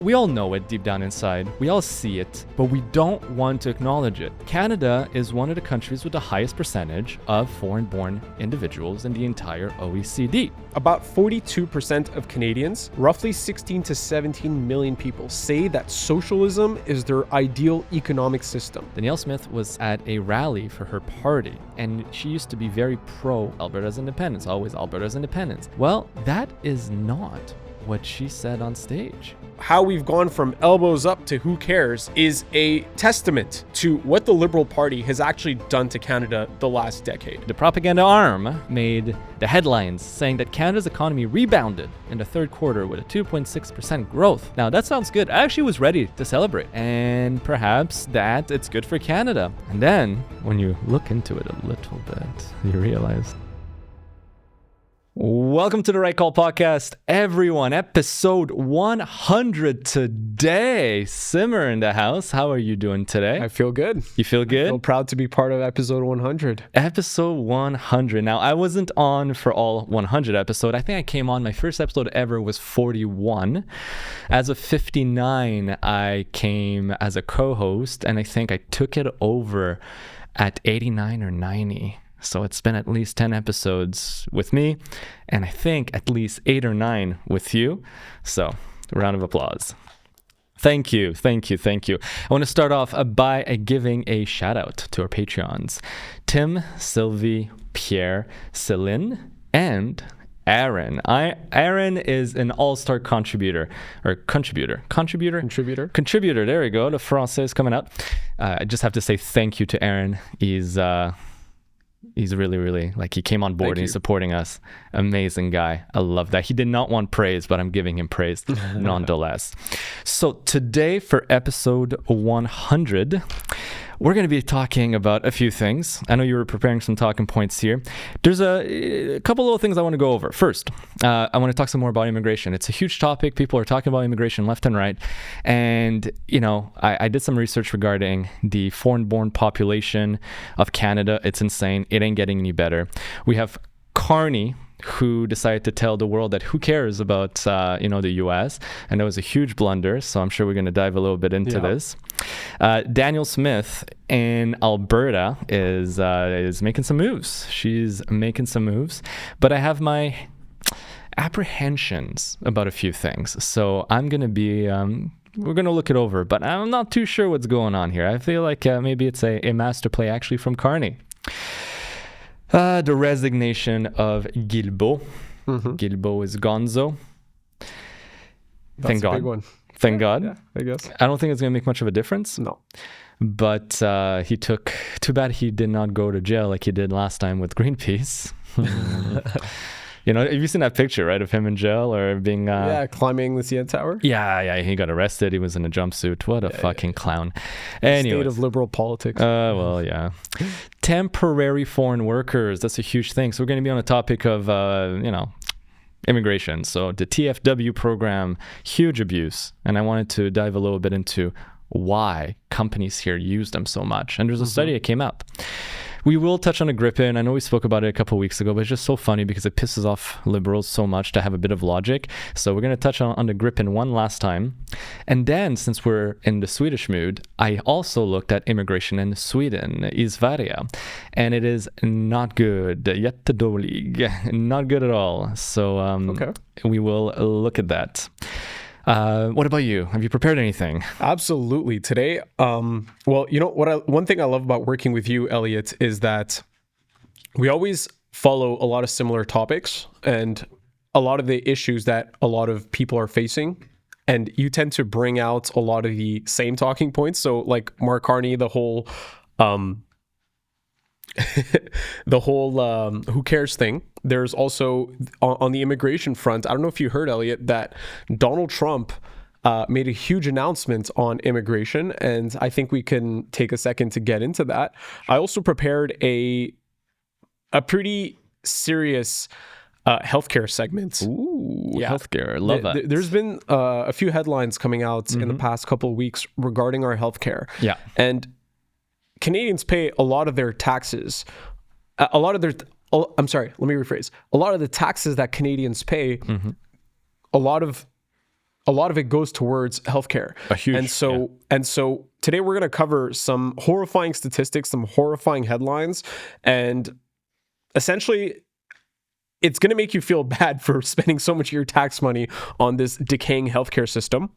We all know it deep down inside. We all see it, but we don't want to acknowledge it. Canada is one of the countries with the highest percentage of foreign-born individuals in the entire OECD. About 42% of Canadians, roughly 16 to 17 million people, say that socialism is their ideal economic system. Danielle Smith was at a rally for her party, and she used to be very pro Alberta's independence, always Alberta's independence. Well, that is not what she said on stage. How we've gone from elbows up to who cares is a testament to what the Liberal Party has actually done to Canada the last decade. The propaganda arm made the headlines saying that Canada's economy rebounded in the third quarter with a 2.6% growth. Now that sounds good. I actually was ready to celebrate, and perhaps that it's good for Canada. And then when you look into it a little bit, you realize. Welcome to the Right Call Podcast, everyone. Episode 100 today. Simmer in the house. How are you doing today? I feel good. You feel good? I feel proud to be part of episode 100. Episode 100. Now, I wasn't on for all 100 episodes. I think I came on, my first episode ever was 41. As of 59, I came as a co-host, and I think I took it over at 89 or 90. So it's been at least 10 episodes with me, and I think at least 8 or 9 with you. So, round of applause. Thank you. I want to start off by giving a shout out to our Patreons. Tim, Sylvie, Pierre, Celine, and Aaron. Aaron is an all-star contributor. There we go. The Francais is coming out. I just have to say thank you to Aaron. He's really, like, he came on board and he's supporting us. Amazing guy. I love that. He did not want praise, but I'm giving him praise nonetheless. So today for episode 100, we're going to be talking about a few things. I know you were preparing some talking points here. There's a couple little things I want to go over. First, I want to talk some more about immigration. It's a huge topic. People are talking about immigration left and right. And, you know, I did some research regarding the foreign-born population of Canada. It's insane. It ain't getting any better. We have Carney, who decided to tell the world that who cares about, the U.S. And that was a huge blunder. So I'm sure we're going to dive a little bit into this. Danielle Smith in Alberta is making some moves. She's making some moves. But I have my apprehensions about a few things. So I'm going to be... we're going to look it over. But I'm not too sure what's going on here. I feel like maybe it's a master play actually from Carney. The resignation of Guilbeault. Guilbeault is gonzo. Thank God. Big one. Thank God. Yeah, I guess. I don't think it's going to make much of a difference. No. But too bad he did not go to jail like he did last time with Greenpeace. You know, have you seen that picture, right, of him in jail or being... climbing the CN Tower. Yeah, he got arrested. He was in a jumpsuit. What a fucking clown. Anyway. State of liberal politics. Well, yeah. Temporary foreign workers. That's a huge thing. So we're going to be on the topic of, immigration. So the TFW program, huge abuse. And I wanted to dive a little bit into why companies here use them so much. And there's a study that came out. We will touch on the Gripen. I know we spoke about it a couple of weeks ago, but it's just so funny because it pisses off liberals so much to have a bit of logic. So we're going to touch on the Gripen one last time. And then, since we're in the Swedish mood, I also looked at immigration in Sweden, i Sverige. And it is not good. Jättedålig. Not good at all. So we will look at that. What about you? Have you prepared anything? Absolutely. Today, one thing I love about working with you, Elliot, is that we always follow a lot of similar topics and a lot of the issues that a lot of people are facing. And you tend to bring out a lot of the same talking points. So like Mark Carney, the whole who cares thing. There's also on the immigration front, I don't know if you heard, Elliot, that Donald Trump made a huge announcement on immigration, and I think we can take a second to get into that. I also prepared a pretty serious healthcare segment. Ooh, healthcare. Love that. There's been a few headlines coming out in the past couple of weeks regarding our healthcare. Yeah. And Canadians pay a lot of their taxes. Let me rephrase. A lot of the taxes that Canadians pay, a lot of a lot of it goes towards healthcare. And so today we're going to cover some horrifying statistics, some horrifying headlines, and essentially it's going to make you feel bad for spending so much of your tax money on this decaying healthcare system.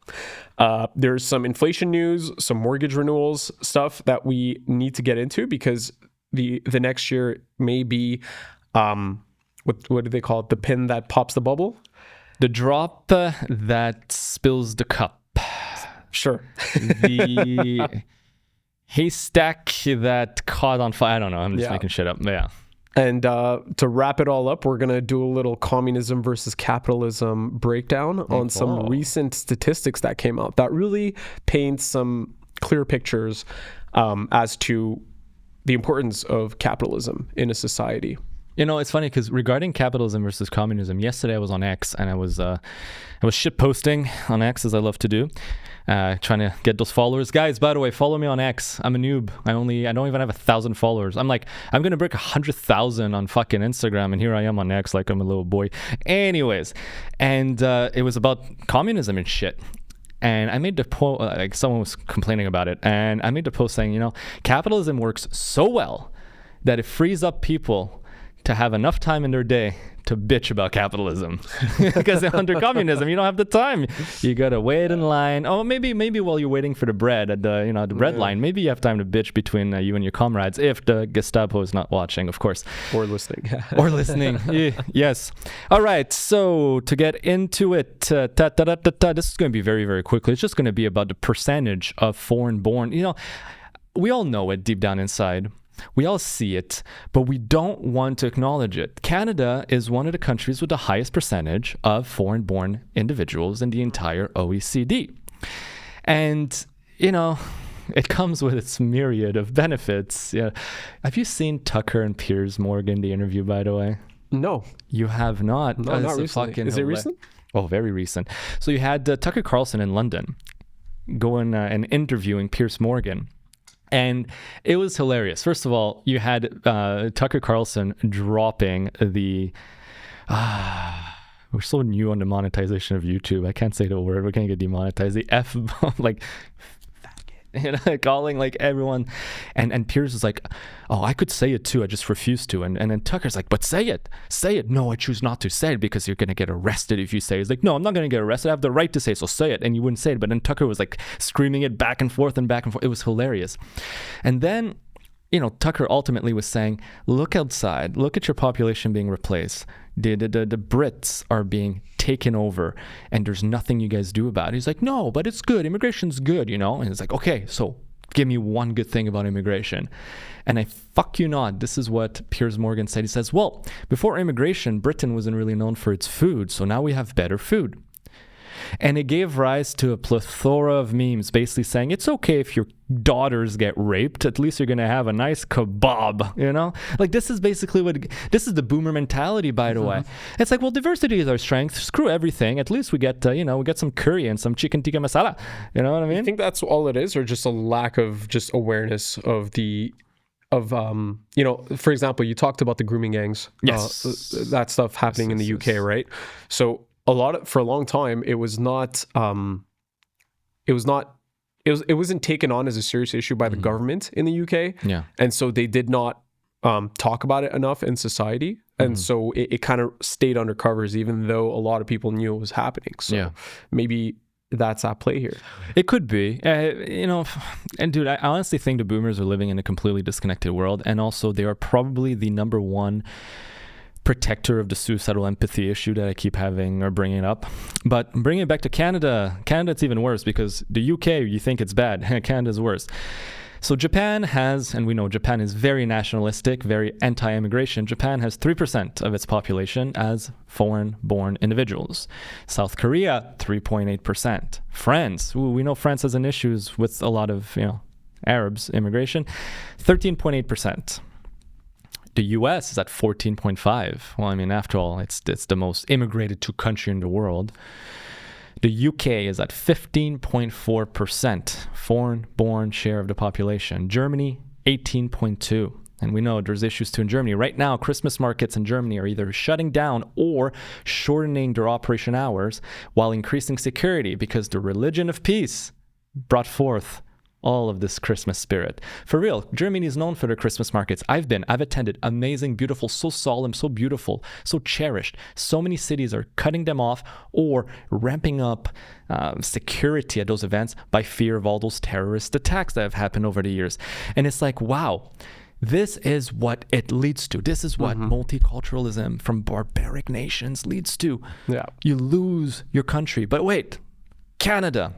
There's some inflation news, some mortgage renewals stuff that we need to get into, because the next year may be, what do they call it? The pin that pops the bubble? The drop that spills the cup. Sure. The haystack that caught on fire. I don't know. I'm just making shit up. Yeah. And to wrap it all up, we're going to do a little communism versus capitalism breakdown on some recent statistics that came out that really paints some clear pictures as to the importance of capitalism in a society. You know, it's funny because regarding capitalism versus communism, yesterday I was on X and I was shit posting on X, as I love to do, trying to get those followers. Guys, by the way, follow me on X. I'm a noob. I don't even have 1,000 followers. I'm gonna break 100,000 on fucking Instagram, and here I am on X like I'm a little boy. Anyways, and it was about communism and shit. And I made the post, like someone was complaining about it, and I made the post saying, you know, capitalism works so well that it frees up people to have enough time in their day to bitch about capitalism. Because under communism, you don't have the time. You gotta wait in line. Oh, maybe while you're waiting for the bread at the bread line, maybe you have time to bitch between you and your comrades, if the Gestapo is not watching, of course, or listening. Yes. All right. So to get into it, this is going to be very, very quickly. It's just going to be about the percentage of foreign-born. You know, we all know it deep down inside. We all see it, but we don't want to acknowledge it. Canada is one of the countries with the highest percentage of foreign-born individuals in the entire OECD. And, you know, it comes with its myriad of benefits. Yeah. Have you seen Tucker and Piers Morgan, the interview, by the way? No. You have not? No, not recently. Is it recent? Oh, very recent. So you had Tucker Carlson in London going and interviewing Piers Morgan. And it was hilarious. First of all, you had Tucker Carlson dropping the... we're so new on the monetization of YouTube. I can't say the word. We're going to get demonetized. The F-bomb, like... You know, calling like everyone, and Piers is like, oh, I could say it too, I just refuse to, and then Tucker's like, but say it. No, I choose not to say it because you're gonna get arrested if you say it. He's like, no, I'm not gonna get arrested, I have the right to say it, so say it. And you wouldn't say it, but then Tucker was like screaming it back and forth. It was hilarious. And then, you know, Tucker ultimately was saying, look outside, look at your population being replaced. The Brits are being taken over, and there's nothing you guys do about it. He's like, no, but it's good. Immigration's good, you know? And it's like, okay, so give me one good thing about immigration. And I fuck you not. This is what Piers Morgan said. He says, well, before immigration, Britain wasn't really known for its food, so now we have better food. And it gave rise to a plethora of memes basically saying, it's okay if your daughters get raped, at least you're going to have a nice kebab, you know? Like, this is basically this is the boomer mentality, by the way. It's like, well, diversity is our strength. Screw everything. At least we get, we get some curry and some chicken tikka masala. You know what I mean? I think that's all it is, or just a lack of just awareness of for example, you talked about the grooming gangs. Yes. That stuff happening in the UK, right? So, for a long time, it wasn't taken on as a serious issue by the government in the UK. Yeah. And so they did not talk about it enough in society. And so it kind of stayed under covers, even though a lot of people knew it was happening. So maybe that's at play here. It could be, and dude, I honestly think the boomers are living in a completely disconnected world. And also they are probably the number one protector of the suicidal empathy issue that I keep having or bringing up. But bringing it back to Canada, it's even worse, because the UK, you think it's bad. Canada's worse. So Japan has, and we know Japan is very nationalistic, very anti-immigration. Japan has 3% of its population as foreign-born individuals. South Korea, 3.8%. France, we know France has an issues with a lot of, Arabs immigration, 13.8%. The U.S. is at 14.5. Well, I mean, after all, it's the most immigrated to country in the world. The U.K. is at 15.4% foreign-born share of the population. Germany, 18.2. And we know there's issues too in Germany. Right now, Christmas markets in Germany are either shutting down or shortening their operation hours while increasing security because the religion of peace brought forth all of this Christmas spirit. For real, Germany is known for their Christmas markets. I've attended, amazing, beautiful, so solemn, so beautiful, so cherished. So many cities are cutting them off or ramping up security at those events by fear of all those terrorist attacks that have happened over the years. And it's like, wow, this is what it leads to. This is what multiculturalism from barbaric nations leads to. Yeah. You lose your country. But wait, Canada,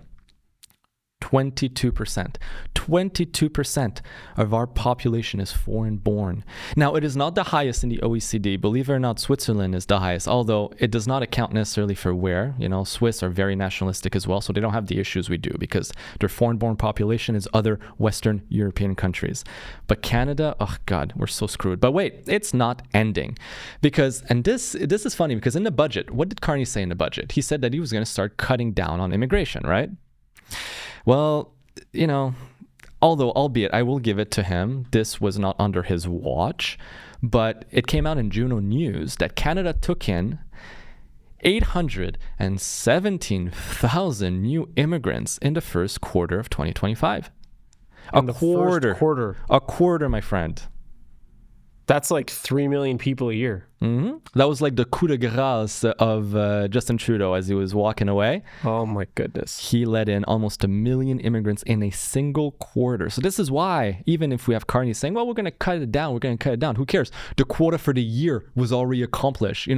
22%. 22% of our population is foreign born. Now, it is not the highest in the OECD. Believe it or not, Switzerland is the highest, although it does not account necessarily for where. Swiss are very nationalistic as well, so they don't have the issues we do because their foreign born population is other Western European countries. But Canada, oh God, we're so screwed. But wait, it's not ending because, and this is funny because in the budget, what did Carney say in the budget? He said that he was going to start cutting down on immigration, right? Well, although, albeit, I will give it to him, this was not under his watch, but it came out in Juno News that Canada took in 817,000 new immigrants in the first quarter of 2025. A quarter, my friend. That's like 3 million people a year. Mm-hmm. That was like the coup de grace of Justin Trudeau as he was walking away. Oh my goodness. He let in almost 1 million immigrants in a single quarter. So this is why, even if we have Carney saying, well, we're going to cut it down, who cares? The quota for the year was already accomplished.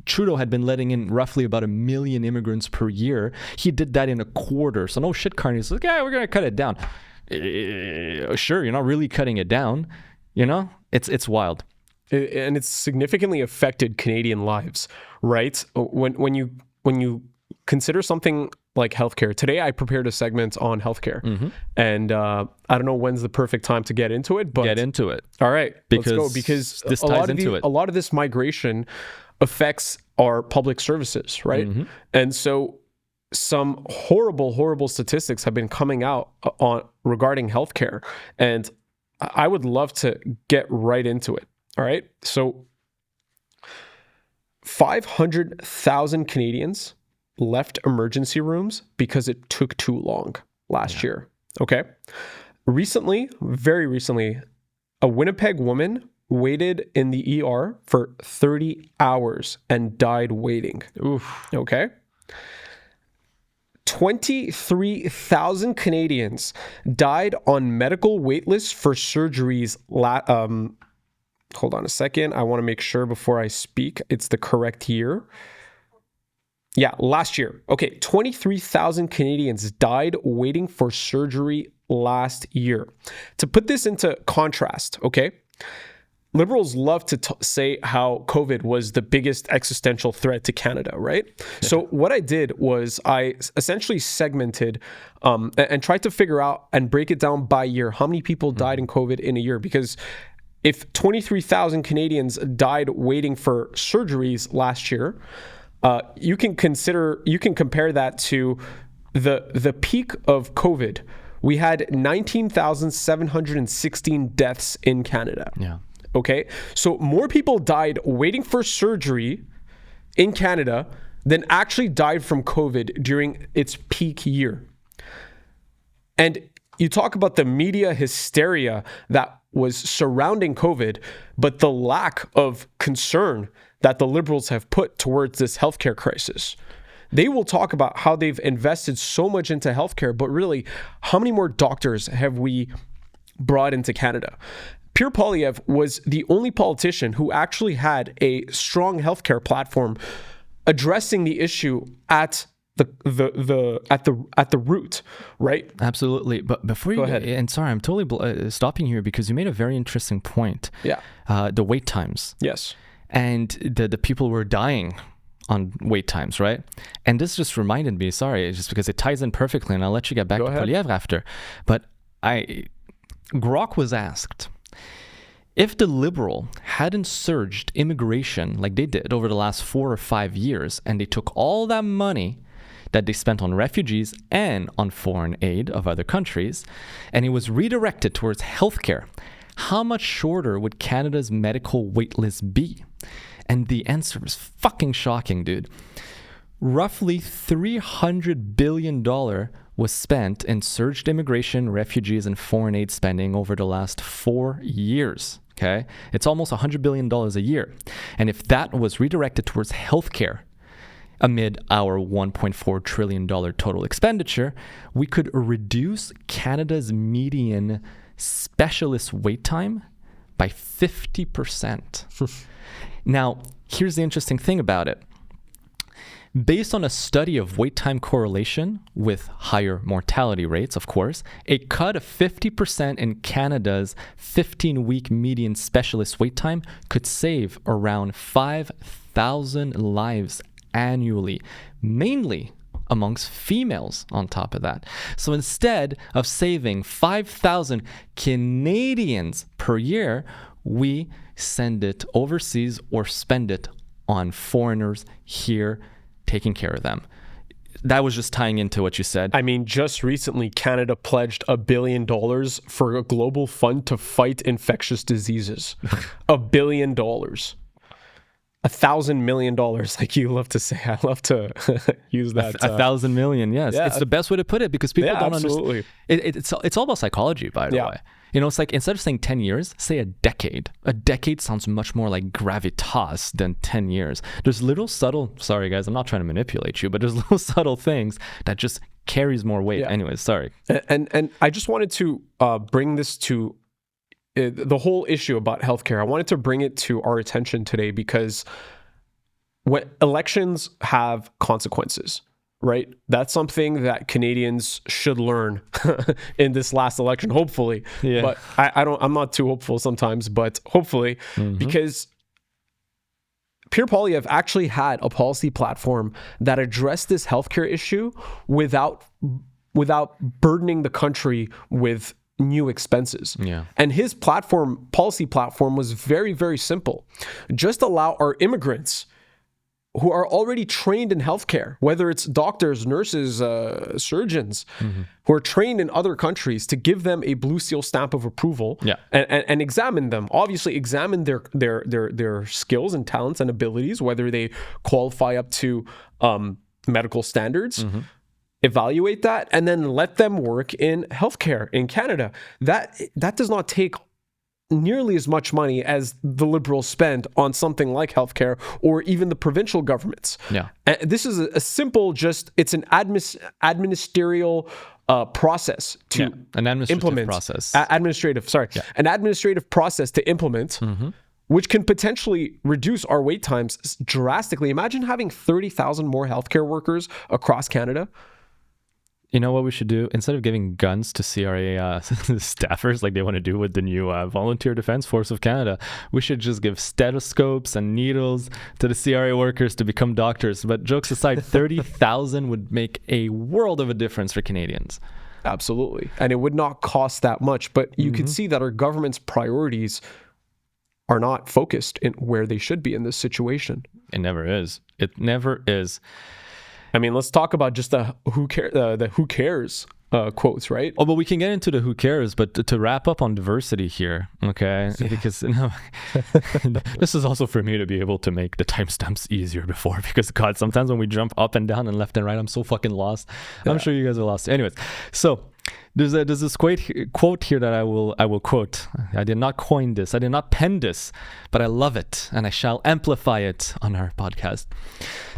Trudeau had been letting in roughly about 1 million immigrants per year. He did that in a quarter. So no shit, Carney's like, yeah, we're going to cut it down. Sure, you're not really cutting it down. It's wild. And it's significantly affected Canadian lives, right? When you consider something like healthcare. Today I prepared a segment on healthcare. And I don't know when's the perfect time to get into it, but get into it. All right, let's go because this ties into it. A lot of this migration affects our public services, right? And so some horrible statistics have been coming out regarding healthcare, and I would love to get right into it. All right. So 500,000 Canadians left emergency rooms because it took too long last year. Okay. Very recently, a Winnipeg woman waited in the ER for 30 hours and died waiting. Oof. Okay. 23,000 Canadians died on medical waitlists for surgeries. Hold on a second. I want to make sure before I speak, it's the correct year. Yeah, last year. Okay, 23,000 Canadians died waiting for surgery last year. To put this into contrast, okay, Liberals love to say how COVID was the biggest existential threat to Canada, right? So what I did was I essentially segmented and tried to figure out and break it down by year. How many people died in COVID in a year? Because if 23,000 Canadians died waiting for surgeries last year, you can compare that to the peak of COVID. We had 19,716 deaths in Canada. Yeah. Okay, so more people died waiting for surgery in Canada than actually died from COVID during its peak year. And you talk about the media hysteria that was surrounding COVID, but the lack of concern that the Liberals have put towards this healthcare crisis. They will talk about how they've invested so much into healthcare, but really, how many more doctors have we brought into Canada? Pierre Poilievre was the only politician who actually had a strong healthcare platform addressing the issue at the root, right? Absolutely. But before you go ahead, and sorry, I'm totally stopping here because you made a very interesting point. Yeah. The wait times. Yes. And the people were dying on wait times, right? And this just reminded me, sorry, just because it ties in perfectly, and I'll let you get back to Poilievre after. But Grok was asked, if the Liberal hadn't surged immigration like they did over the last 4 or 5 years, and they took all that money that they spent on refugees and on foreign aid of other countries, and it was redirected towards healthcare, how much shorter would Canada's medical wait list be? And the answer was fucking shocking, dude. Roughly $300 billion was spent in surged immigration, refugees, and foreign aid spending over the last 4 years. Okay? It's almost $100 billion a year. And if that was redirected towards healthcare amid our $1.4 trillion total expenditure, we could reduce Canada's median specialist wait time by 50%. Now, here's the interesting thing about it. Based on a study of wait time correlation with higher mortality rates, of course, a cut of 50% in Canada's 15-week median specialist wait time could save around 5,000 lives annually, mainly amongst females on top of that. So instead of saving 5,000 Canadians per year, we send it overseas or spend it on foreigners here taking care of them. That was just tying into what you said. I mean, just recently, Canada pledged $1 billion for a global fund to fight infectious diseases. $1 billion. $1,000 million, like you love to say. I love to use that. 1,000 million, yes. Yeah, it's the best way to put it because people don't absolutely understand. It's all about psychology, by the way. You know, it's like instead of saying 10 years, say a decade. A decade sounds much more like gravitas than 10 years. There's little subtle, sorry guys, I'm not trying to manipulate you, but there's little subtle things that just carries more weight. Anyways, sorry. And I just wanted to bring this to the whole issue about healthcare. I wanted to bring it to our attention today because when elections have consequences, right? That's something that Canadians should learn in this last election, hopefully. Yeah. But I'm not too hopeful sometimes, but hopefully, because Pierre Poilievre actually had a policy platform that addressed this healthcare issue without burdening the country with new expenses. Yeah. And his policy platform was very, very simple. Just allow our immigrants who are already trained in healthcare, whether it's doctors, nurses, surgeons, who are trained in other countries, to give them a blue seal stamp of approval and examine them. Obviously, examine their skills and talents and abilities, whether they qualify up to medical standards. Evaluate that, and then let them work in healthcare in Canada. That does not take nearly as much money as the Liberals spend on something like healthcare or even the provincial governments. Yeah, and this is a simple, it's an administerial process to an administrative implement. Process. An administrative process to implement. Which can potentially reduce our wait times drastically. Imagine having 30,000 more healthcare workers across Canada. You know what we should do? Instead of giving guns to CRA staffers like they want to do with the new Volunteer Defense Force of Canada, we should just give stethoscopes and needles to the CRA workers to become doctors. But jokes aside, 30,000 would make a world of a difference for Canadians. Absolutely. And it would not cost that much. But you can see that our government's priorities are not focused in where they should be in this situation. It never is. It never is. I mean, let's talk about just the who cares quotes, right? Oh, but we can get into the who cares, but to wrap up on diversity here, okay? Yeah. Because this is also for me to be able to make the timestamps easier before, because God, sometimes when we jump up and down and left and right, I'm so fucking lost. I'm sure you guys are lost. Anyways, so there's this quote here that I will quote. I did not coin this. I did not pen this, but I love it, and I shall amplify it on our podcast.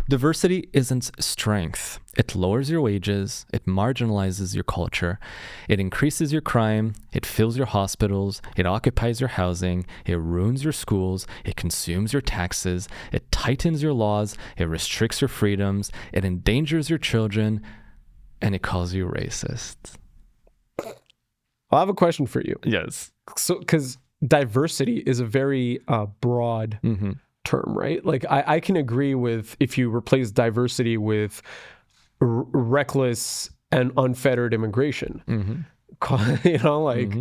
Diversity isn't strength. It lowers your wages. It marginalizes your culture. It increases your crime. It fills your hospitals. It occupies your housing. It ruins your schools. It consumes your taxes. It tightens your laws. It restricts your freedoms. It endangers your children. And it calls you racist. I have a question for you. Yes. So, because diversity is a very broad term, right? Like I can agree with if you replace diversity with reckless and unfettered immigration. You know, like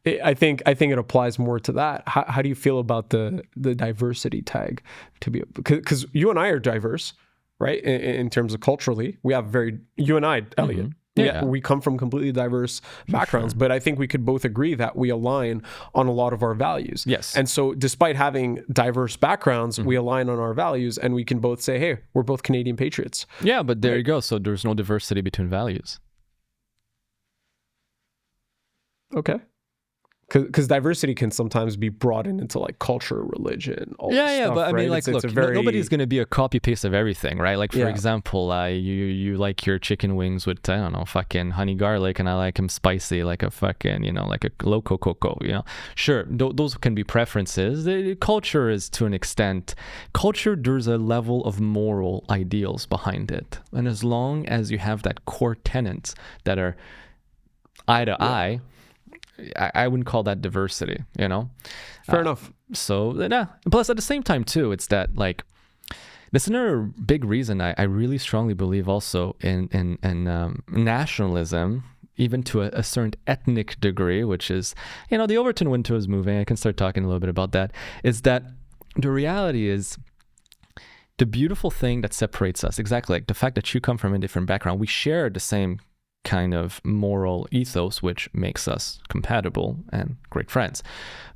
I think it applies more to that. How do you feel about the diversity tag? Because you and I are diverse, right? In terms of culturally, we have you and I, Elliot, Yeah. We come from completely diverse backgrounds, but I think we could both agree that we align on a lot of our values. Yes. And so despite having diverse backgrounds, we align on our values, and we can both say, hey, we're both Canadian patriots. Yeah, but there you go. So there's no diversity between values. Okay. Because diversity can sometimes be broadened into like culture, religion, all this stuff, but I mean, right? like, look, nobody's going to be a copy paste of everything, right? Like, for example, you like your chicken wings with, I don't know, fucking honey garlic, and I like them spicy, like a fucking, like a loco coco, Sure, those can be preferences. Culture is, to an extent, there's a level of moral ideals behind it. And as long as you have that core tenets that are eye to eye, I wouldn't call that diversity, Fair enough. So, plus at the same time too, it's that, like, that's another big reason I really strongly believe also in nationalism, even to a certain ethnic degree, which is, the Overton window is moving. I can start talking a little bit about that. Is that the reality is, the beautiful thing that separates us, exactly like the fact that you come from a different background, we share the same kind of moral ethos, which makes us compatible and great friends.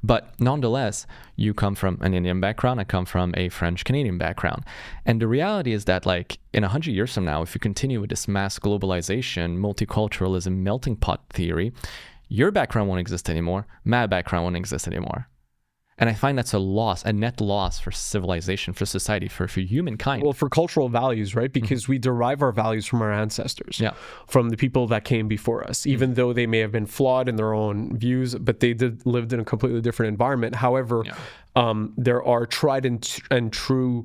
But nonetheless, you come from an Indian background, I come from a French-Canadian background. And the reality is that, like, in 100 years from now, if you continue with this mass globalization, multiculturalism, melting pot theory, your background won't exist anymore, my background won't exist anymore. And I find that's a net loss for civilization, for society, for humankind. Well, for cultural values, right? Because we derive our values from our ancestors, from the people that came before us, even though they may have been flawed in their own views, but they lived in a completely different environment. However, there are tried and true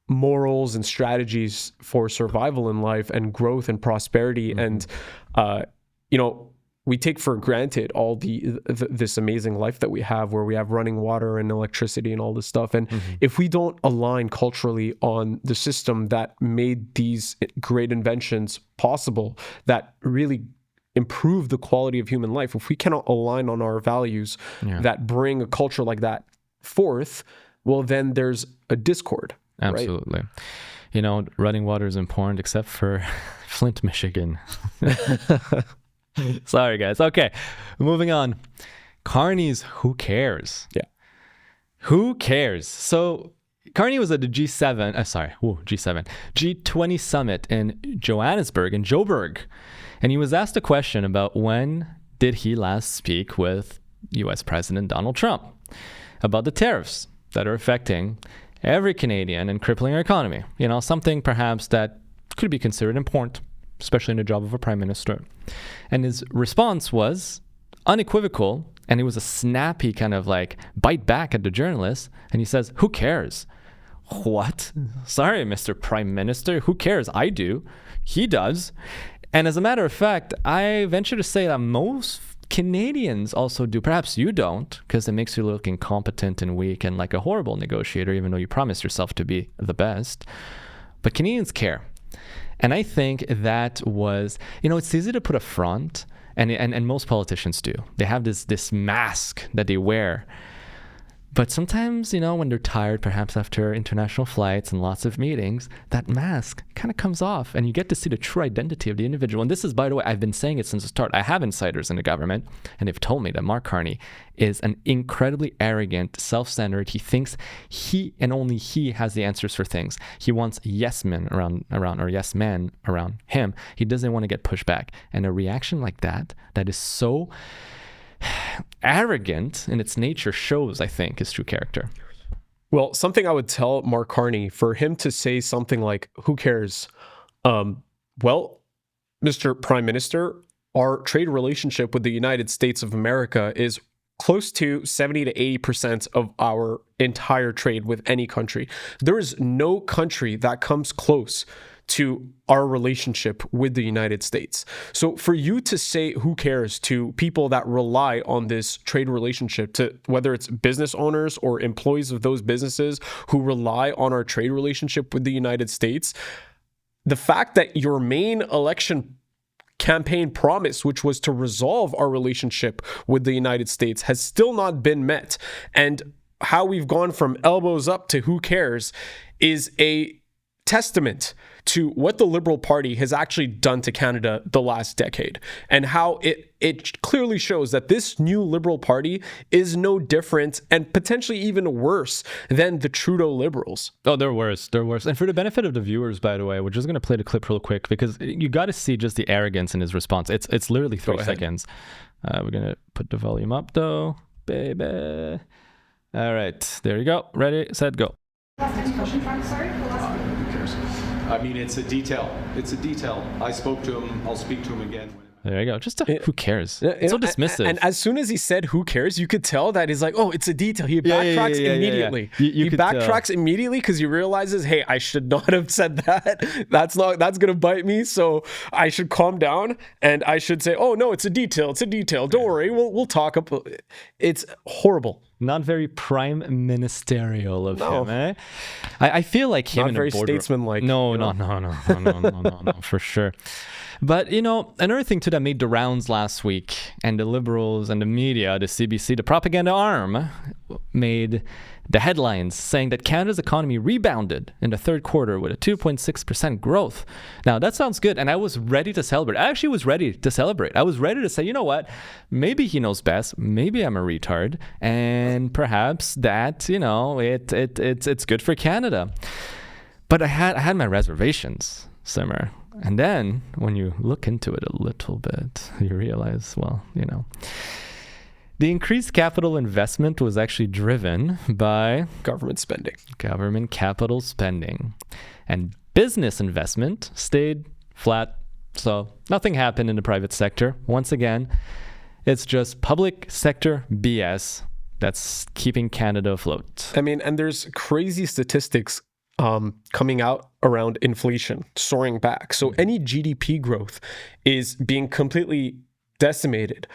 morals and strategies for survival in life and growth and prosperity. And, we take for granted all this amazing life that we have, where we have running water and electricity and all this stuff. And if we don't align culturally on the system that made these great inventions possible, that really improve the quality of human life, if we cannot align on our values that bring a culture like that forth, well, then there's a discord. Absolutely. Right? Running water is important, except for Flint, Michigan. Sorry, guys. Okay, moving on. Carney's Who Cares? Yeah. Who cares? So Carney was at the G20 summit in Johannesburg, and he was asked a question about when did he last speak with U.S. President Donald Trump about the tariffs that are affecting every Canadian and crippling our economy. Something perhaps that could be considered important, especially in the job of a prime minister. And his response was unequivocal, and it was a snappy kind of like bite back at the journalist. And he says, "Who cares?" What? Sorry, Mr. Prime Minister, who cares? I do. He does. And as a matter of fact, I venture to say that most Canadians also do. Perhaps you don't, because it makes you look incompetent and weak and like a horrible negotiator, even though you promised yourself to be the best. But Canadians care. And I think that was, it's easy to put a front, and most politicians do. They have this mask that they wear. But sometimes, when they're tired, perhaps after international flights and lots of meetings, that mask kind of comes off, and you get to see the true identity of the individual. And this is, by the way, I've been saying it since the start. I have insiders in the government, and they've told me that Mark Carney is an incredibly arrogant, self-centered. He thinks he and only he has the answers for things. He wants yes men around him. He doesn't want to get pushed back. And a reaction like that is so arrogant in its nature shows, I think, his true character. Well, something I would tell Mark Carney, for him to say something like, "Who cares?" Well, Mr. Prime Minister, our trade relationship with the United States of America is close to 70 to 80% of our entire trade with any country. There is no country that comes close to our relationship with the United States. So for you to say "who cares" to people that rely on this trade relationship, to whether it's business owners or employees of those businesses who rely on our trade relationship with the United States, the fact that your main election campaign promise, which was to resolve our relationship with the United States, has still not been met. And how we've gone from elbows up to "who cares" is a testament to what the Liberal Party has actually done to Canada the last decade, and how it clearly shows that this new Liberal Party is no different and potentially even worse than the Trudeau Liberals. Oh, they're worse. They're worse. And for the benefit of the viewers, by the way, we're just going to play the clip real quick because you got to see just the arrogance in his response. It's literally 3 seconds. We're going to put the volume up though, baby. All right, there you go. Ready, set, go. Last question, Frank, sorry. Who cares? I mean, it's a detail. It's a detail. I spoke to him. I'll speak to him again. There you go. Just who cares? It's so dismissive. And as soon as he said "who cares," you could tell that he's like, "Oh, it's a detail." He backtracks immediately. He backtracks immediately because he realizes, "Hey, I should not have said that. That's gonna bite me. So I should calm down and I should say, oh no, it's a detail. It's a detail. Don't worry. We'll talk about it." It's horrible. Not very prime ministerial of him, eh? I feel like him not in very a boardroom. statesman-like. No, for sure. But, you know, another thing too that made the rounds last week, and the Liberals and the media, the CBC, the propaganda arm, made the headlines saying that Canada's economy rebounded in the third quarter with a 2.6% growth. Now, that sounds good, and I was ready to celebrate. I actually was ready to celebrate. I was ready to say, you know what, maybe he knows best, maybe I'm a retard, and perhaps that, you know, it's good for Canada. But I had my reservations, Simmer. And then when you look into it a little bit, you realize, well, you know, the increased capital investment was actually driven by Government spending. Government capital spending. And business investment stayed flat. So nothing happened in the private sector. Once again, it's just public sector BS that's keeping Canada afloat. I mean, and there's crazy statistics coming out around inflation soaring back. So any GDP growth is being completely decimated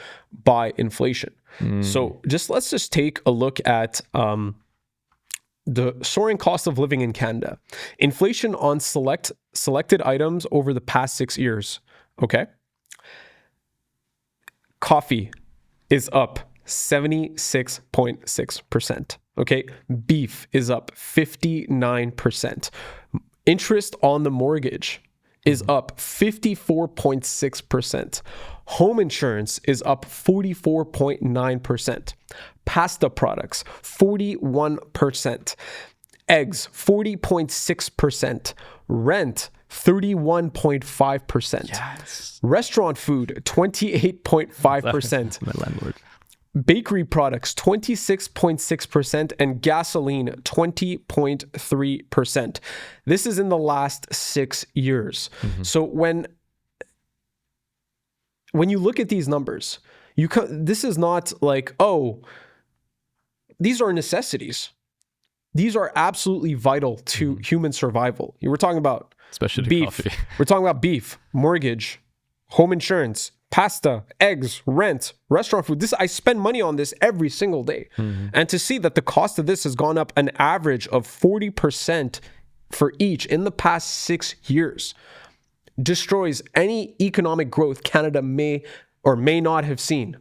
by inflation. So let's just take a look at the soaring cost of living in Canada. Inflation on selected items over the past 6 years. Okay. Coffee is up 76.6%. Okay. Beef is up 59%. Interest on the mortgage is up 54.6%. Home insurance is up 44.9%. Pasta products, 41%. Eggs, 40.6%. Rent, 31.5%. Yes. Restaurant food, 28.5%. My landlord. Bakery products, 26.6%, and gasoline, 20.3%. This is in the last 6 years. So when you look at these numbers, this is not like, oh, these are necessities. These are absolutely vital to human survival. We're talking about especially beef. Coffee. We're talking about beef, mortgage, home insurance, pasta, eggs, rent, restaurant food. I spend money on this every single day. And to see that the cost of this has gone up an average of 40% for each in the past 6 years destroys any economic growth Canada may or may not have seen.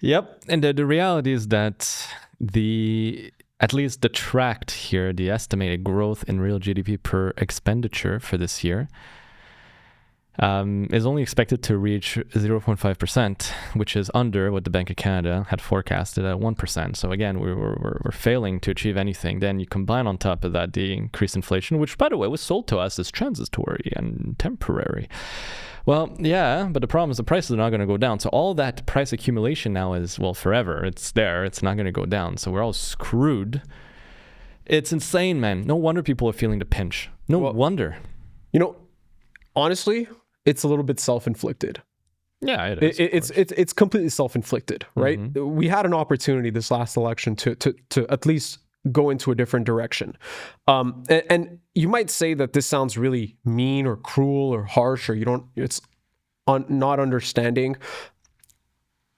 Yep. And the reality is that at least the tracked here, the estimated growth in real GDP per expenditure for this year is only expected to reach 0.5%, which is under what the Bank of Canada had forecasted at 1%. So again, we're failing to achieve anything. Then you combine on top of that the increased inflation, which, by the way, was sold to us as transitory and temporary. Well, yeah, but the problem is the prices are not going to go down. So all that price accumulation now is, well, forever. It's there. It's not going to go down. So we're all screwed. It's insane, man. No wonder people are feeling the pinch. No wonder. You know, honestly, it's a little bit self-inflicted. Yeah, it is. It's completely self-inflicted, right? We had an opportunity this last election to at least go into a different direction. And you might say that this sounds really mean or cruel or harsh, or it's not understanding.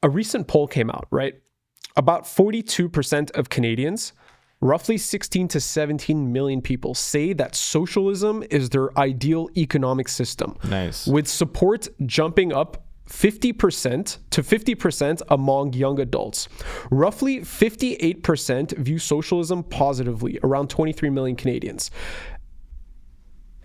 A recent poll came out, right? About 42% of Canadians, roughly 16 to 17 million people, say that socialism is their ideal economic system. Nice. With support jumping up 50% among young adults. Roughly 58% view socialism positively, around 23 million Canadians.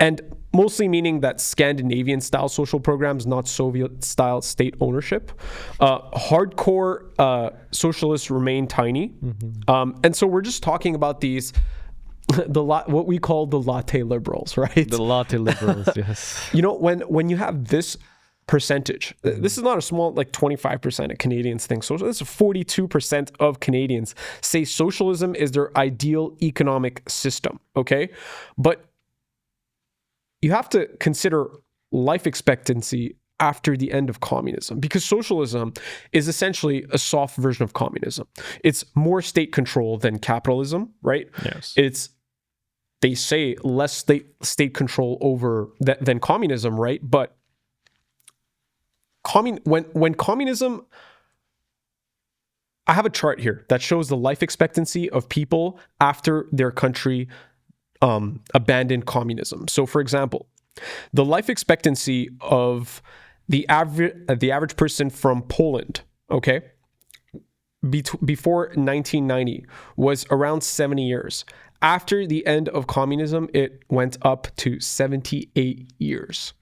And mostly meaning that Scandinavian-style social programs, not Soviet-style state ownership. Hardcore socialists remain tiny. And so we're just talking about these, what we call the latte liberals, right? The latte liberals, yes. You know, when you have this percentage, this is not a small, like 25% of Canadians think social. This is 42% of Canadians say socialism is their ideal economic system, okay? But you have to consider life expectancy after the end of communism, because socialism is essentially a soft version of communism. It's more state control than capitalism, right? Yes. They say less state control over than communism, right? But when communism, I have a chart here that shows the life expectancy of people after their country abandoned communism. So, for example, the life expectancy of the average person from Poland, okay, before 1990 was around 70 years. After the end of communism, it went up to 78 years.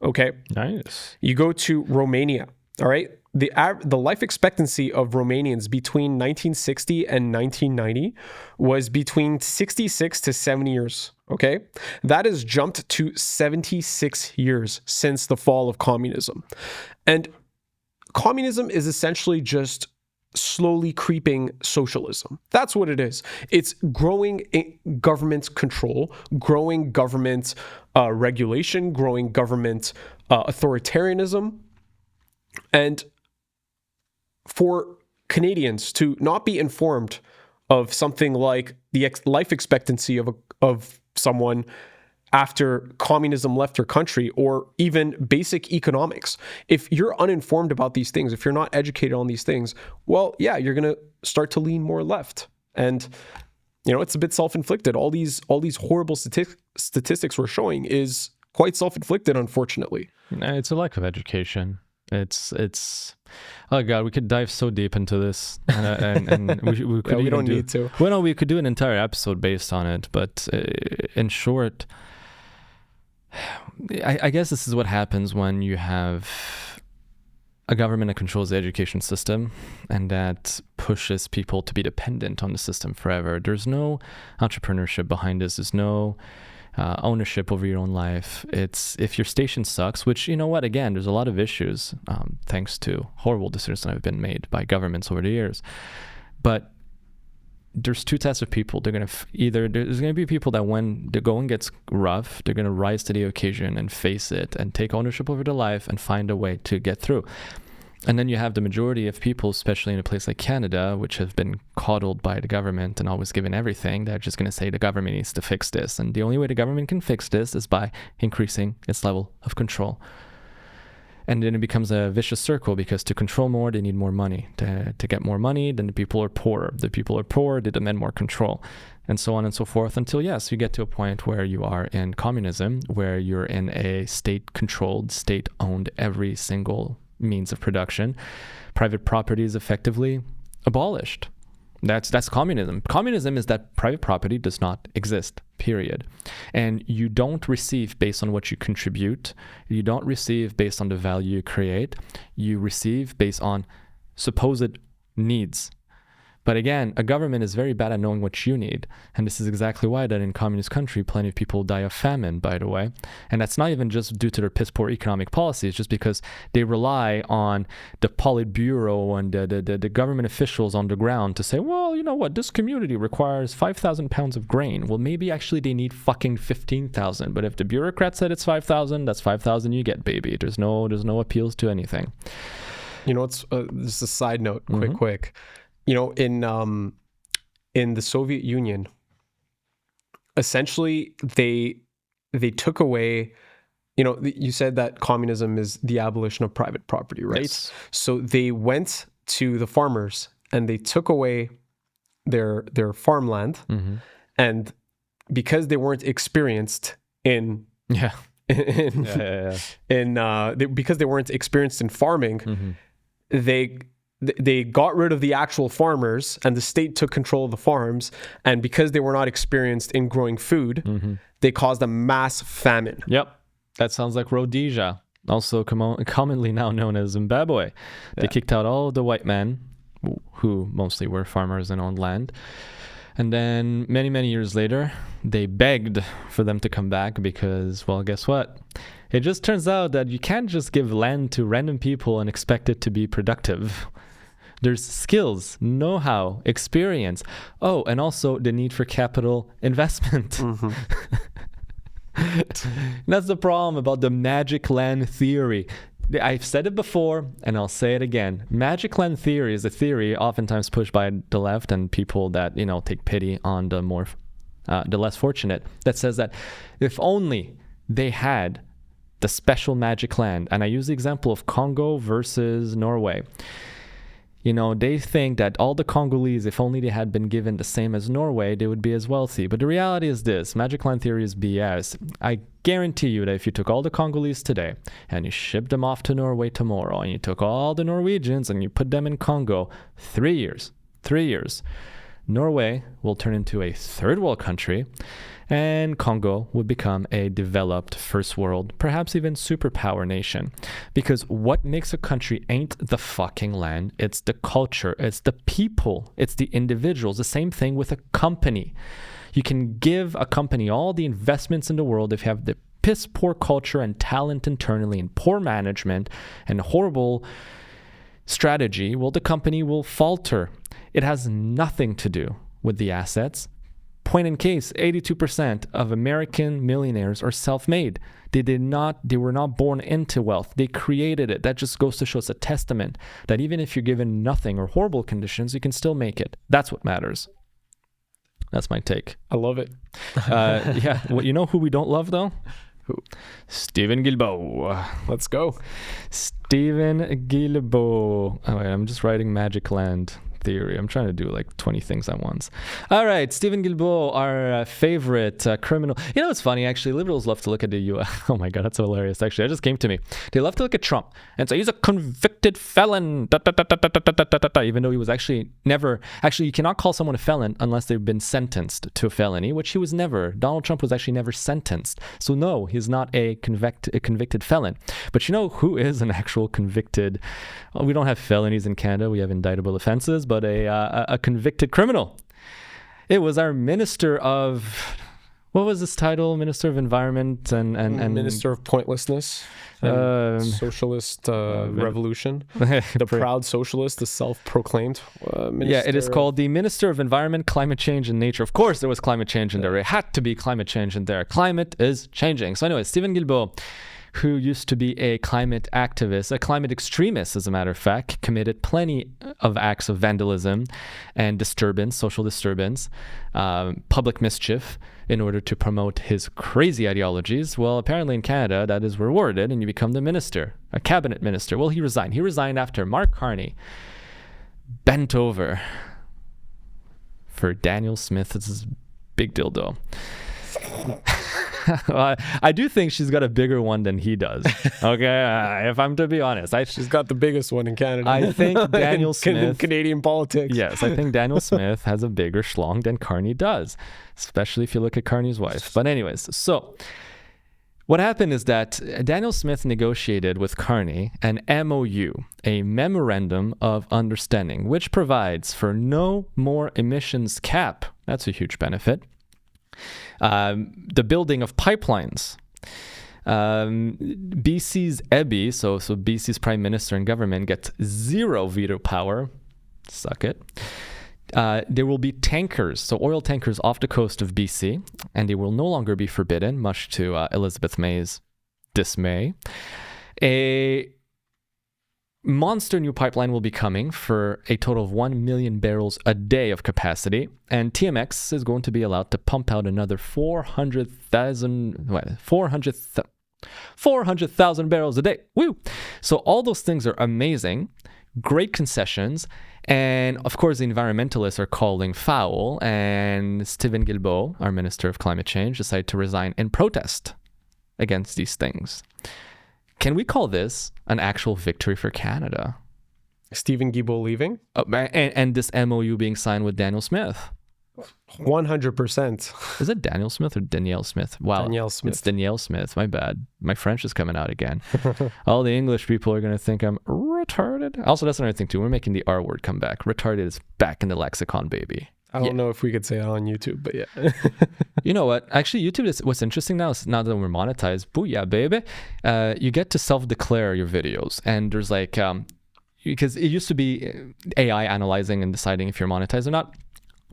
Okay. Nice. You go to Romania. All right. The life expectancy of Romanians between 1960 and 1990 was between 66 to 70 years. Okay. That has jumped to 76 years since the fall of communism. And communism is essentially just slowly creeping socialism. That's what it is. It's growing government control, growing government regulation, growing government authoritarianism. And for Canadians to not be informed of something like the life expectancy of someone after communism left their country, or even basic economics. If you're uninformed about these things, if you're not educated on these things, well, yeah, you're going to start to lean more left. And, you know, it's a bit self-inflicted. All these horrible statistics we're showing is quite self-inflicted, unfortunately. It's a lack of education. It's oh god, we could dive so deep into this, and we could we don't need to. Well, no, we could do an entire episode based on it, but in short, I guess this is what happens when you have a government that controls the education system and that pushes people to be dependent on the system forever. There's no entrepreneurship behind this. There's no ownership over your own life. It's if your station sucks, which, you know what, again, there's a lot of issues thanks to horrible decisions that have been made by governments over the years. But there's two types of people. They're going to there's going to be people that when the going gets rough, they're going to rise to the occasion and face it and take ownership over their life and find a way to get through. And then you have the majority of people, especially in a place like Canada, which have been coddled by the government and always given everything. They're just going to say the government needs to fix this. And the only way the government can fix this is by increasing its level of control. And then it becomes a vicious circle, because to control more, they need more money. To get more money, then the people are poorer. The people are poor, they demand more control. And so on and so forth, until, yes, you get to a point where you are in communism, where you're in a state-controlled, state-owned every single means of production. Private property is effectively abolished. That's communism. Communism is that private property does not exist, period. And you don't receive based on what you contribute. You don't receive based on the value you create. You receive based on supposed needs. But again, a government is very bad at knowing what you need. And this is exactly why that in communist country, plenty of people die of famine, by the way. And that's not even just due to their piss poor economic policies, just because they rely on the Politburo and the government officials on the ground to say, well, you know what, this community requires 5,000 pounds of grain. Well, maybe actually they need fucking 15,000. But if the bureaucrat said it's 5,000, that's 5,000 you get, baby. There's no appeals to anything. You know, it's just a side note, quick. You know, in the Soviet Union, essentially they took away, you know, you said that communism is the abolition of private property, right? Yes. So they went to the farmers and they took away their farmland, and because they weren't experienced because they weren't experienced in farming, they they got rid of the actual farmers and the state took control of the farms. And because they were not experienced in growing food, they caused a mass famine. Yep. That sounds like Rhodesia, also commonly now known as Zimbabwe. They kicked out all the white men, who mostly were farmers and owned land. And then many, many years later, they begged for them to come back because, well, guess what? It just turns out that you can't just give land to random people and expect it to be productive. There's skills, know-how, experience. Oh, and also the need for capital investment. That's the problem about the magic land theory. I've said it before, and I'll say it again. Magic land theory is a theory oftentimes pushed by the left and people that, take pity on the less fortunate, that says that if only they had the special magic land, and I use the example of Congo versus Norway. They think that all the Congolese, if only they had been given the same as Norway, they would be as wealthy. But the reality is this: magic land theory is BS. I guarantee you that if you took all the Congolese today and you shipped them off to Norway tomorrow, and you took all the Norwegians and you put them in Congo, 3 years, Norway will turn into a third world country, and Congo would become a developed first world, perhaps even superpower nation. Because what makes a country ain't the fucking land, it's the culture, it's the people, it's the individuals. The same thing with a company. You can give a company all the investments in the world if you have the piss poor culture and talent internally and poor management and horrible strategy. Well, the company will falter. It has nothing to do with the assets. Point in case, 82% of American millionaires are self-made. They were not born into wealth. They created it. That just goes to show us a testament that even if you're given nothing or horrible conditions, you can still make it. That's what matters. That's my take. I love it. Yeah. Well, you know who we don't love, though? Who? Stephen Guilbeault. Let's go. Stephen Guilbeault. Oh, wait, I'm just writing Magic Land theory. I'm trying to do like 20 things at once. All right, Stephen Guilbeault, our favorite criminal. It's funny, actually. Liberals love to look at the U.S. Oh my God, that's so hilarious. Actually, it just came to me. They love to look at Trump and say he's a convicted felon, even though he was actually never. Actually, you cannot call someone a felon unless they've been sentenced to a felony, which he was never. Donald Trump was actually never sentenced. So no, he's not a convicted felon. But you know who is an actual convicted? Well, we don't have felonies in Canada. We have indictable offenses, but a convicted criminal. It was our Minister of, what was this title? Minister of Environment and Minister of Pointlessness, Socialist Revolution, the proud socialist, the self-proclaimed minister. Yeah, it is called the Minister of Environment, Climate Change and Nature. Of course, there was climate change in there. It had to be climate change in there. Climate is changing. So anyway, Stephen Guilbeault, who used to be a climate activist, a climate extremist, as a matter of fact, committed plenty of acts of vandalism and disturbance, social disturbance, public mischief in order to promote his crazy ideologies. Well, apparently in Canada, that is rewarded and you become the minister, a cabinet minister. Well, he resigned. He resigned after Mark Carney bent over for Daniel Smith's big dildo. I do think she's got a bigger one than he does. Okay, if I'm to be honest, she's got the biggest one in Canada. I think Daniel Smith, Canadian politics. Yes, I think Daniel Smith has a bigger schlong than Carney does, especially if you look at Carney's wife. But anyways, so what happened is that Daniel Smith negotiated with Carney an MOU, a Memorandum of Understanding, which provides for no more emissions cap. That's a huge benefit. The building of pipelines. BC's Ebi, so BC's prime minister and government, gets zero veto power. Suck it. There will be tankers, so oil tankers off the coast of BC, and they will no longer be forbidden, much to Elizabeth May's dismay. A monster new pipeline will be coming for a total of 1 million barrels a day of capacity, and TMX is going to be allowed to pump out another 400,000 barrels a day. Woo! So all those things are amazing, great concessions, and of course the environmentalists are calling foul, and Stephen Guilbeault, our Minister of Climate Change, decided to resign in protest against these things. Can we call this an actual victory for Canada? Stephen Guilbeault leaving? And this MOU being signed with Daniel Smith. 100%. Is it Daniel Smith or Danielle Smith? Wow. Danielle Smith. It's Danielle Smith. My bad. My French is coming out again. All the English people are going to think I'm retarded. Also, that's another thing, too. We're making the R word come back. Retarded is back in the lexicon, baby. I don't know if we could say it on YouTube, but yeah. You know what? Actually, YouTube is what's interesting now is now that we're monetized, booyah, baby, you get to self-declare your videos. And there's like, because it used to be AI analyzing and deciding if you're monetized or not.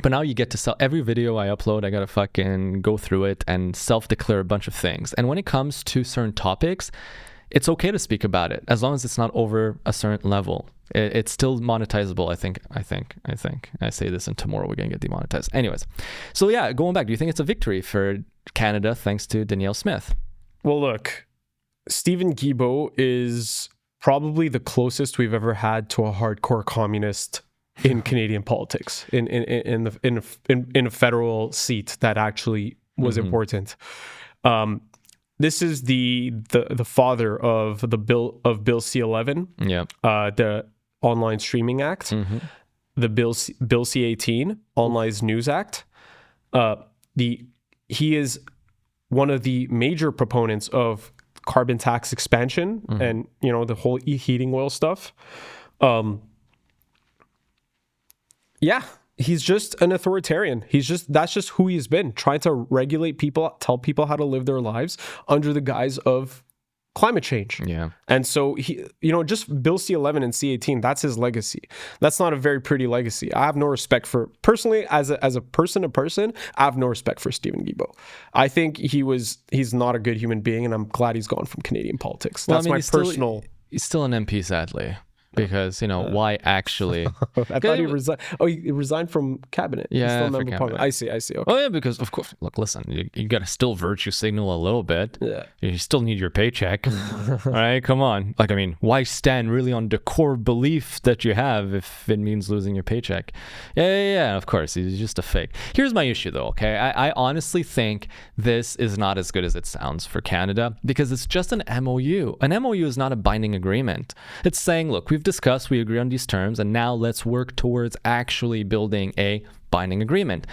But now you get to sell every video I upload. I got to fucking go through it and self-declare a bunch of things. And when it comes to certain topics, it's okay to speak about it as long as it's not over a certain level. It's still monetizable. I think. I say this and tomorrow we're going to get demonetized. Anyways. So yeah, going back, do you think it's a victory for Canada thanks to Danielle Smith? Well, look, Stephen Guilbeault is probably the closest we've ever had to a hardcore communist in Canadian politics, in a federal seat that actually was important. This is the father of Bill C-11, the Online Streaming Act, the Bill C-18, Online News Act. He is one of the major proponents of carbon tax expansion and the whole heating oil stuff. Yeah, he's just an authoritarian. That's just who he's been, trying to regulate people, tell people how to live their lives under the guise of climate change. Yeah. And so he, just Bill C-11 and C-18, that's his legacy. That's not a very pretty legacy. I have no respect for, personally, as a person to person, I have no respect for Stephen Guilbeault. I think he's not a good human being, and I'm glad he's gone from Canadian politics. That's my personal... He's still an MP, sadly. Because, why actually? I thought he resigned. Oh, he resigned from cabinet. Yeah, I see. Okay. Oh, yeah, because, of course, look, listen, you got to still virtue signal a little bit. Yeah. You still need your paycheck. All right, come on. Like, I mean, why stand really on the core belief that you have if it means losing your paycheck? Yeah, of course. He's just a fake. Here's my issue, though, okay? I honestly think this is not as good as it sounds for Canada because it's just an MOU. An MOU is not a binding agreement. It's saying, look, we've discussed, we agree on these terms, and now let's work towards actually building a binding agreement.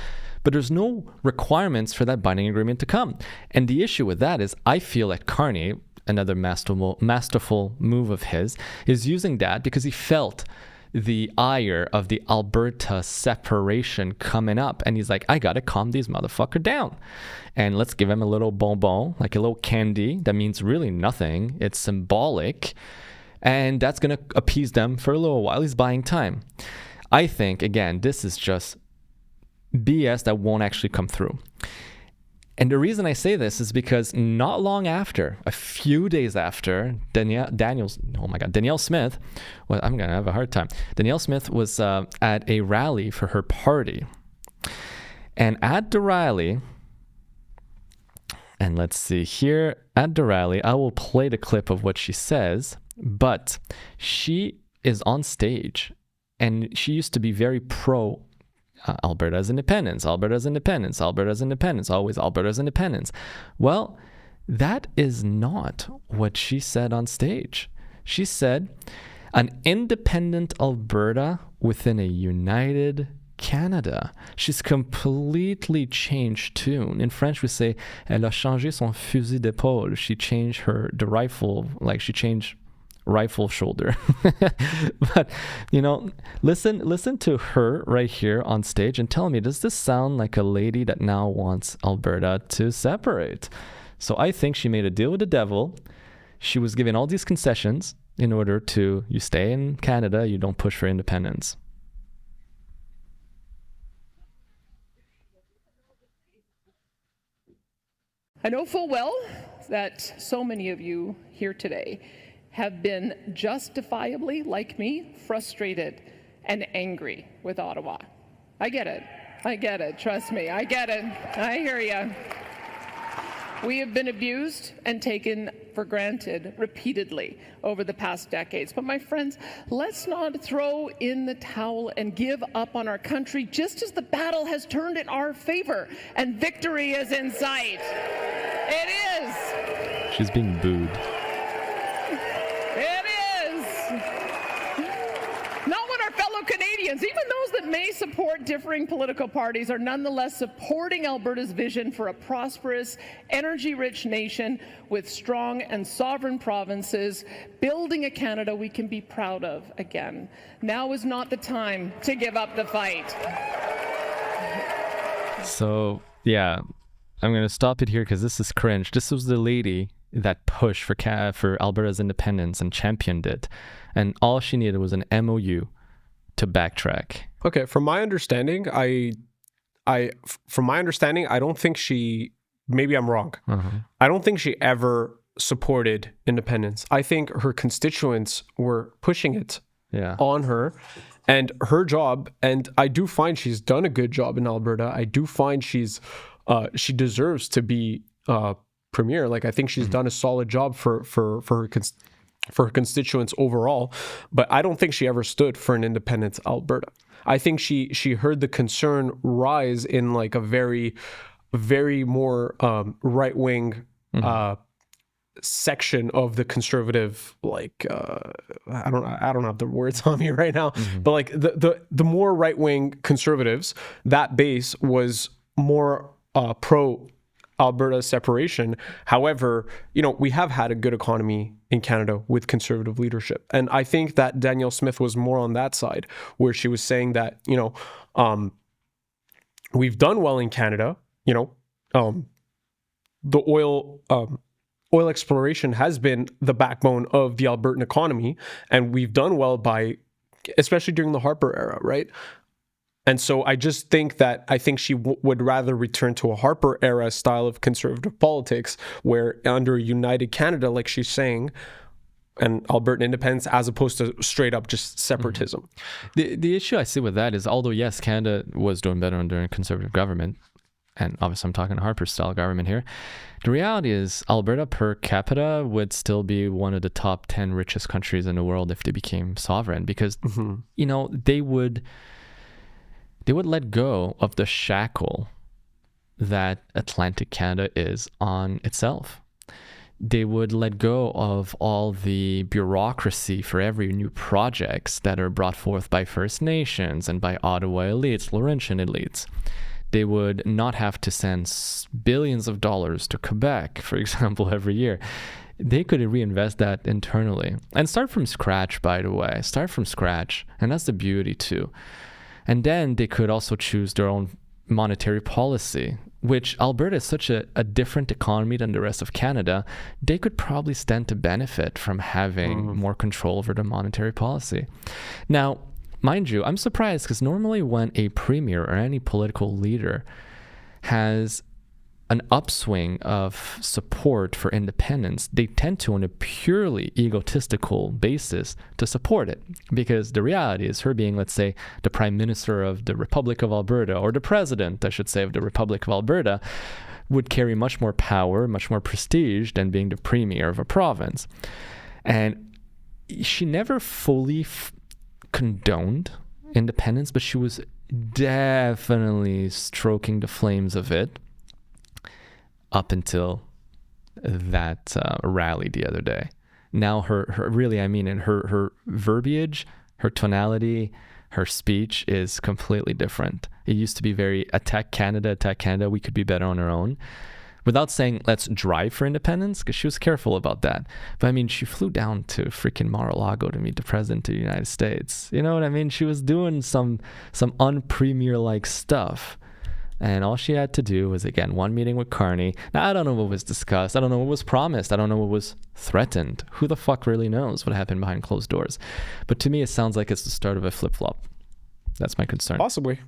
But there's no requirements for that binding agreement to come. And the issue with that is I feel that Carney, another masterful move of his, is using that because he felt the ire of the Alberta separation coming up. And he's like, I got to calm these motherfuckers down. And let's give him a little bonbon, like a little candy that means really nothing. It's symbolic. And that's going to appease them for a little while. He's buying time. I think, again, this is just BS that won't actually come through. And the reason I say this is because not long after, a few days after, Danielle Smith, well, I'm going to have a hard time. Danielle Smith was at a rally for her party. And at the rally, and let's see here, at the rally, I will play the clip of what she says. But she is on stage, and she used to be very pro Alberta's independence, always Alberta's independence. Well, that is not what she said on stage. She said, an independent Alberta within a united Canada. She's completely changed tune. In French, we say, elle a changé son fusil d'épaule. She changed the rifle, like she changed rifle shoulder. But listen to her right here on stage and tell me, does this sound like a lady that now wants Alberta to separate? So I think she made a deal with the devil. She was given all these concessions in order to, you stay in Canada, you don't push for independence. I know full well that so many of you here today have been justifiably, like me, frustrated and angry with Ottawa. I get it, trust me, I get it, I hear you. We have been abused and taken for granted repeatedly over the past decades. But my friends, let's not throw in the towel and give up on our country just as the battle has turned in our favor and victory is in sight. It is. She's being booed. It is. fellow Canadians, even those that may support differing political parties, are nonetheless supporting Alberta's vision for a prosperous, energy-rich nation with strong and sovereign provinces, building a Canada we can be proud of again. Now is not the time to give up the fight. So, yeah, I'm going to stop it here because this is cringe. This was the lady that pushed for Alberta's independence and championed it. And all she needed was an MOU to backtrack. Okay, from my understanding, I don't think she, maybe I'm wrong. I don't think she ever supported independence. I think her constituents were pushing it on her. And her job, and I do find she's done a good job in Alberta. I do find she deserves to be premier. Like, I think she's done a solid job for her constituents overall. But I don't think she ever stood for an independent Alberta. I think she heard the concern rise in like a very, very more right-wing section of the conservative, like I don't have the words on me right now, but like the more right-wing conservatives, that base was more pro Alberta separation. However, we have had a good economy in Canada with conservative leadership, and I think that Danielle Smith was more on that side, where she was saying that we've done well in Canada. The oil exploration has been the backbone of the Albertan economy, and we've done well especially during the Harper era, right? And so I just think that she would rather return to a Harper era style of conservative politics, where under United Canada, like she's saying, and Albertan independence, as opposed to straight up just separatism. The issue I see with that is, although yes, Canada was doing better under a conservative government, and obviously I'm talking Harper style government here, the reality is Alberta per capita would still be one of the top 10 richest countries in the world if they became sovereign, because they would let go of the shackle that Atlantic Canada is on itself. They would let go of all the bureaucracy for every new projects that are brought forth by First Nations and by Ottawa elites, Laurentian elites. They would not have to send billions of dollars to Quebec, for example, every year. They could reinvest that internally and start from scratch, by the way. Start from scratch. And that's the beauty too. And then they could also choose their own monetary policy, which Alberta is such a different economy than the rest of Canada. They could probably stand to benefit from having more control over the monetary policy. Now, mind you, I'm surprised because normally when a premier or any political leader has an upswing of support for independence, they tend to, on a purely egotistical basis, to support it. Because the reality is, her being, let's say, the Prime Minister of the Republic of Alberta, or the President, I should say, of the Republic of Alberta, would carry much more power, much more prestige than being the Premier of a province. And she never fully condoned independence, but she was definitely stroking the flames of it up until that rally the other day. Now her verbiage, her tonality, her speech is completely different. It used to be very attack Canada, we could be better on our own. Without saying, let's drive for independence, because she was careful about that. But I mean, she flew down to freaking Mar-a-Lago to meet the President of the United States. You know what I mean? She was doing some un-premier-like stuff. And all she had to do was, again, one meeting with Carney. Now, I don't know what was discussed. I don't know what was promised. I don't know what was threatened. Who the fuck really knows what happened behind closed doors? But to me, it sounds like it's the start of a flip-flop. That's my concern. Possibly.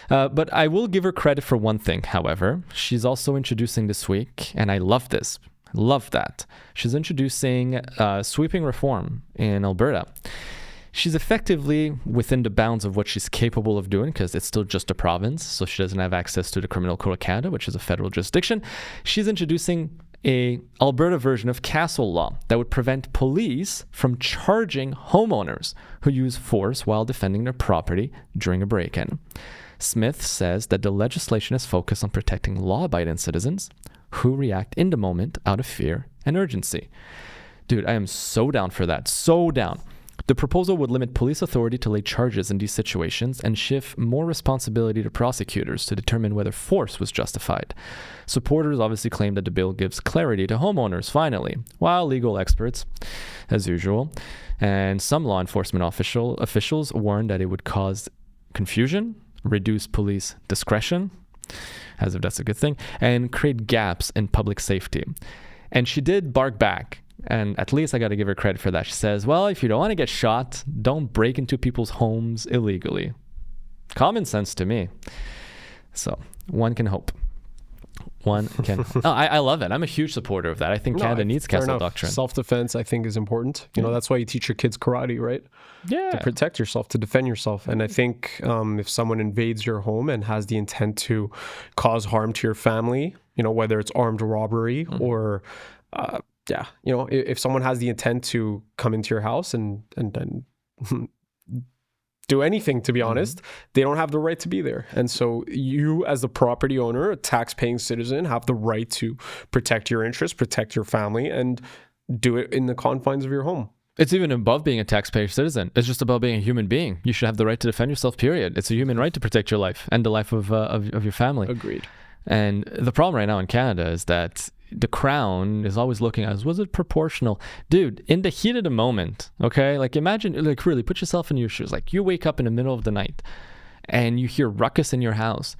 But I will give her credit for one thing, however. She's also introducing this week, and I love this. Love that. She's introducing sweeping reform in Alberta. She's effectively within the bounds of what she's capable of doing, because it's still just a province, so she doesn't have access to the Criminal Code of Canada, which is a federal jurisdiction. She's introducing a Alberta version of castle law that would prevent police from charging homeowners who use force while defending their property during a break-in. Smith says that the legislation is focused on protecting law-abiding citizens who react in the moment out of fear and urgency. Dude, I am so down for that. So down. The proposal would limit police authority to lay charges in these situations and shift more responsibility to prosecutors to determine whether force was justified. Supporters obviously claim that the bill gives clarity to homeowners, finally, while legal experts, as usual, and some law enforcement officials warned that it would cause confusion, reduce police discretion, as if that's a good thing, and create gaps in public safety. And she did bark back. And at least I got to give her credit for that. She says, well, if you don't want to get shot, don't break into people's homes illegally. Common sense to me. So one can hope. One can. Oh, I love it. I'm a huge supporter of that. I think Canada needs castle doctrine. Self-defense, I think, is important. You know, that's why you teach your kids karate, right? Yeah. To protect yourself, to defend yourself. And I think if someone invades your home and has the intent to cause harm to your family, you know, whether it's armed robbery or yeah, you know, if someone has the intent to come into your house and do anything, to be honest, they don't have the right to be there. And so you, as the property owner, a tax-paying citizen, have the right to protect your interests, protect your family, and do it in the confines of your home. It's even above being a taxpayer citizen. It's just about being a human being. You should have the right to defend yourself, period. It's a human right to protect your life and the life of your family. Agreed. And the problem right now in Canada is that the Crown is always looking at us, was it proportional? Dude, in the heat of the moment, okay? Like imagine, like really put yourself in your shoes. Like you wake up in the middle of the night and you hear ruckus in your house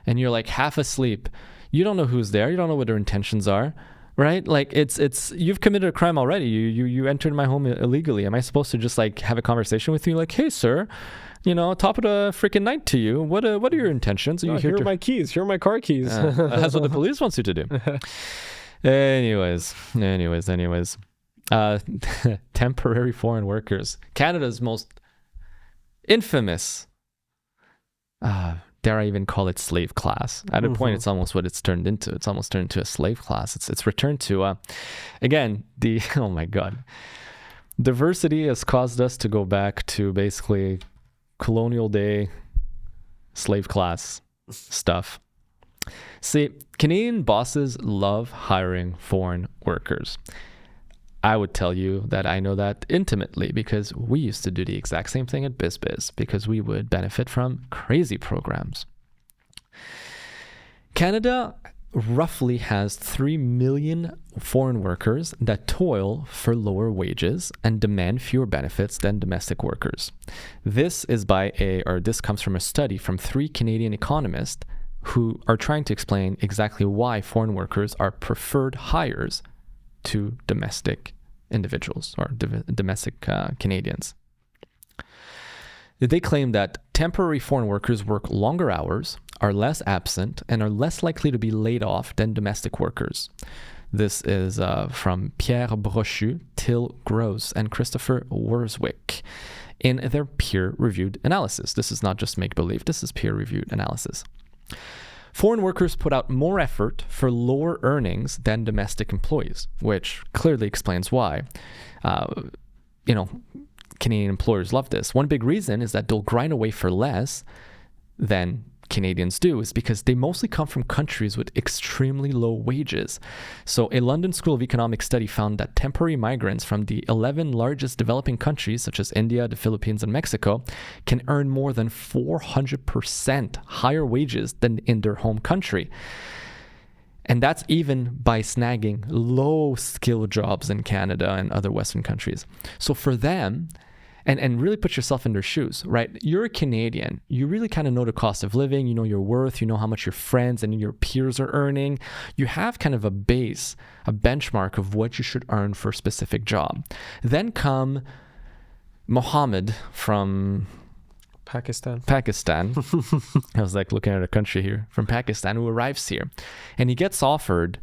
and you're like half asleep. You don't know who's there. You don't know what their intentions are, right? Like it's you've committed a crime already. You entered my home illegally. Am I supposed to just like have a conversation with you? Like, hey, sir, you know, top of the freaking night to you. What are your intentions? Are you here are my keys. Here are my car keys. That's what the police wants you to do. Anyways. Temporary foreign workers. Canada's most infamous, dare I even call it slave class. At a point, it's almost what it's turned into. It's almost turned into a slave class. It's returned to, again, oh my God. Diversity has caused us to go back to basically colonial day slave class stuff. See, Canadian bosses love hiring foreign workers. I would tell you that I know that intimately because we used to do the exact same thing at BizBiz because we would benefit from crazy programs. Canada roughly has 3 million foreign workers that toil for lower wages and demand fewer benefits than domestic workers. This comes from a study from 3 Canadian economists who are trying to explain exactly why foreign workers are preferred hires to domestic individuals or domestic Canadians. They claim that temporary foreign workers work longer hours, are less absent, and are less likely to be laid off than domestic workers. This is from Pierre Brochu, Till Gross, and Christopher Worswick in their peer-reviewed analysis. This is not just make-believe, this is peer-reviewed analysis. Foreign workers put out more effort for lower earnings than domestic employees, which clearly explains why. Canadian employers love this. One big reason is that they'll grind away for less than Canadians do is because they mostly come from countries with extremely low wages. So a London School of Economics study found that temporary migrants from the 11 largest developing countries, such as India, the Philippines, and Mexico, can earn more than 400% higher wages than in their home country. And that's even by snagging low-skill jobs in Canada and other Western countries. So for them, and really put yourself in their shoes, right? You're a Canadian. You really kind of know the cost of living. You know your worth. You know how much your friends and your peers are earning. You have kind of a base, a benchmark of what you should earn for a specific job. Then come Mohammed from Pakistan. I was like looking at a country here, from Pakistan, who arrives here. And he gets offered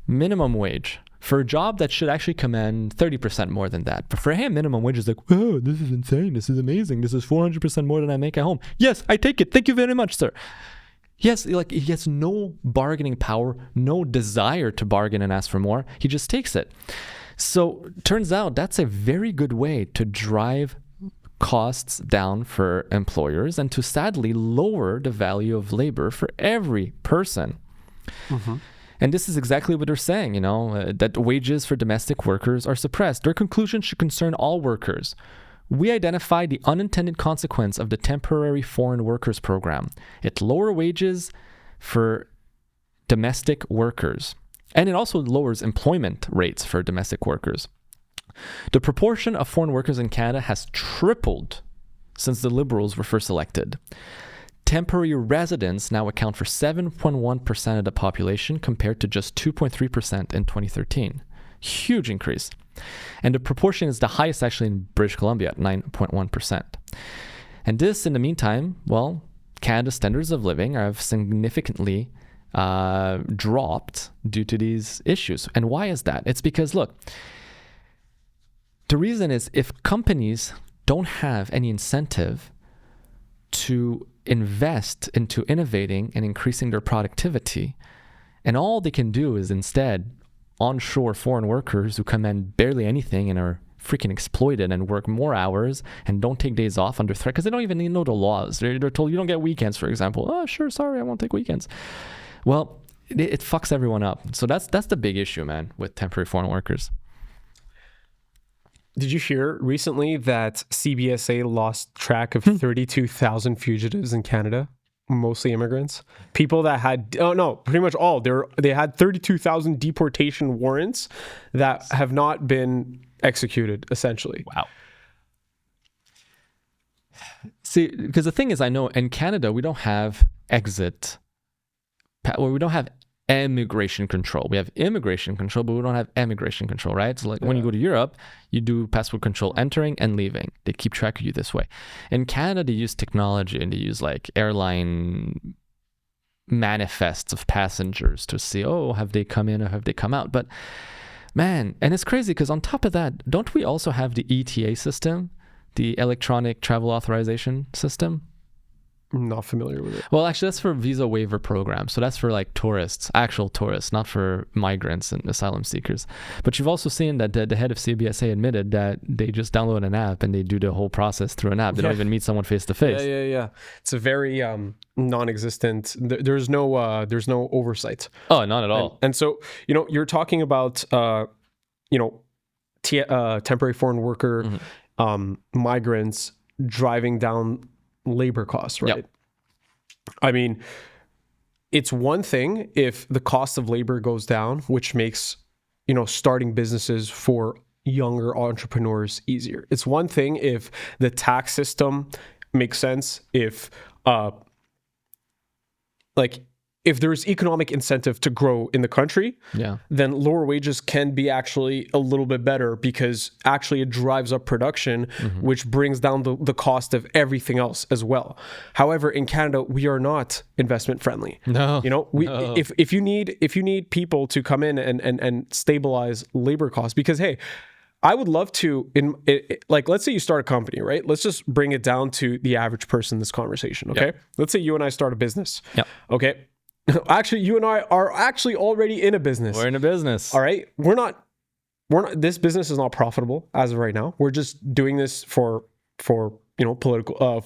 minimum wage for a job that should actually command 30% more than that. But for him, minimum wage is like, oh, this is insane. This is amazing. This is 400% more than I make at home. Yes, I take it. Thank you very much, sir. Yes, like he has no bargaining power, no desire to bargain and ask for more. He just takes it. So turns out that's a very good way to drive costs down for employers and to sadly lower the value of labor for every person. And this is exactly what they're saying, that wages for domestic workers are suppressed. Their conclusion should concern all workers. We identified the unintended consequence of the temporary foreign workers program. It lower wages for domestic workers. And it also lowers employment rates for domestic workers. The proportion of foreign workers in Canada has tripled since the Liberals were first elected. Temporary residents now account for 7.1% of the population compared to just 2.3% in 2013. Huge increase. And the proportion is the highest actually in British Columbia at 9.1%. And this, in the meantime, Canada's standards of living have significantly dropped due to these issues. And why is that? It's because, look, the reason is if companies don't have any incentive to invest into innovating and increasing their productivity, and all they can do is instead onshore foreign workers who command barely anything and are freaking exploited and work more hours and don't take days off under threat because they don't even know the laws. They're told you don't get weekends, for example. Oh, sure, sorry, I won't take weekends. Well, it fucks everyone up. So that's the big issue, man, with temporary foreign workers. Did you hear recently that CBSA lost track of 32,000 fugitives in Canada? Mostly immigrants. People that had, pretty much all. They had 32,000 deportation warrants that have not been executed, essentially. Wow. See, because the thing is, I know in Canada, we don't have we don't have immigration control. We have immigration control, but we don't have immigration control, right? So when you go to Europe, you do passport control entering and leaving. They keep track of you this way. In Canada, they use technology and they use airline manifests of passengers to see, have they come in or have they come out? But man, and it's crazy because on top of that, don't we also have the ETA system, the electronic travel authorization system? I'm not familiar with it. Well, actually, that's for visa waiver programs. So that's for tourists, actual tourists, not for migrants and asylum seekers. But you've also seen that the head of CBSA admitted that they just download an app and they do the whole process through an app. They don't even meet someone face to face. Yeah. It's a very non-existent. There's no oversight. Oh, not at all. And so you're talking about temporary foreign worker migrants driving down labor costs, right? Yep. I mean, it's one thing if the cost of labor goes down, which makes, starting businesses for younger entrepreneurs easier. It's one thing if the tax system makes sense, if if there's economic incentive to grow in the country, then lower wages can be actually a little bit better because actually it drives up production, which brings down the cost of everything else as well. However, in Canada, we are not investment friendly. No. If you need people to come in and stabilize labor costs, because hey, I would love to, let's say you start a company, right? Let's just bring it down to the average person in this conversation, okay? Yep. Let's say you and I start a business, okay? Actually, you and I are actually already in a business. We're in a business. All right. We're not, this business is not profitable as of right now. We're just doing this for political,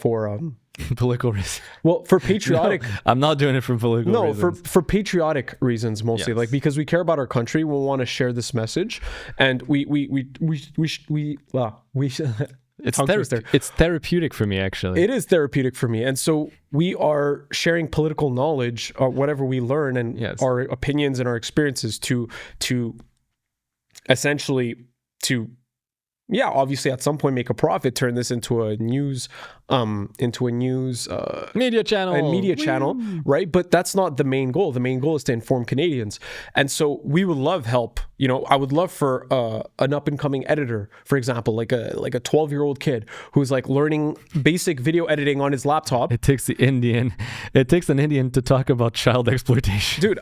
political reasons. Well, for patriotic. No, I'm not doing it for political reasons. For patriotic reasons mostly. Yes. Because we care about our country. We want to share this message. And It's therapeutic for me, actually. It is therapeutic for me. And so we are sharing political knowledge or whatever we learn and our opinions and our experiences to essentially obviously at some point make a profit, turn this into a news media channel. Right? But that's not the main goal. The main goal is to inform Canadians. And so we would love help. I would love for an up and coming editor, for example, like a 12-year-old kid who's learning basic video editing on his laptop. It takes an Indian to talk about child exploitation. Dude,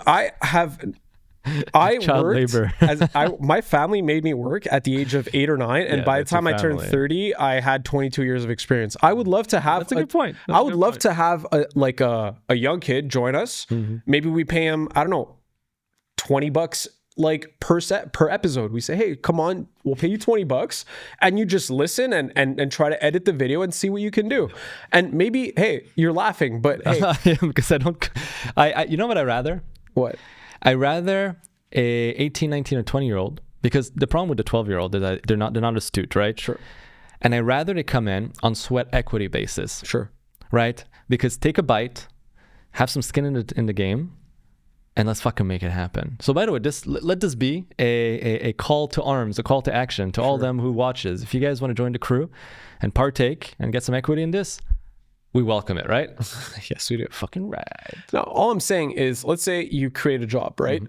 my family made me work at the age of 8 or 9, and by the time I turned 30, I had 22 years of experience. I would love to have. That's a good point. I would love to have a young kid join us. Maybe we pay him, I don't know, $20 per episode. We say, hey, come on, we'll pay you $20, and you just listen and try to edit the video and see what you can do. And maybe, hey, you're laughing, but hey, because I don't. You know what I rather? What? I rather a 18, 19, or 20-year-old, because the problem with the 12-year-old is that they're not astute, right? Sure. And I rather they come in on sweat equity basis. Sure. Right? Because take a bite, have some skin in the game, and let's fucking make it happen. So by the way, let this be a call to arms, a call to action to all them who watches. If you guys want to join the crew and partake and get some equity in this, we welcome it, right? Yes, we do. Fucking right. Now, all I'm saying is, let's say you create a job, right?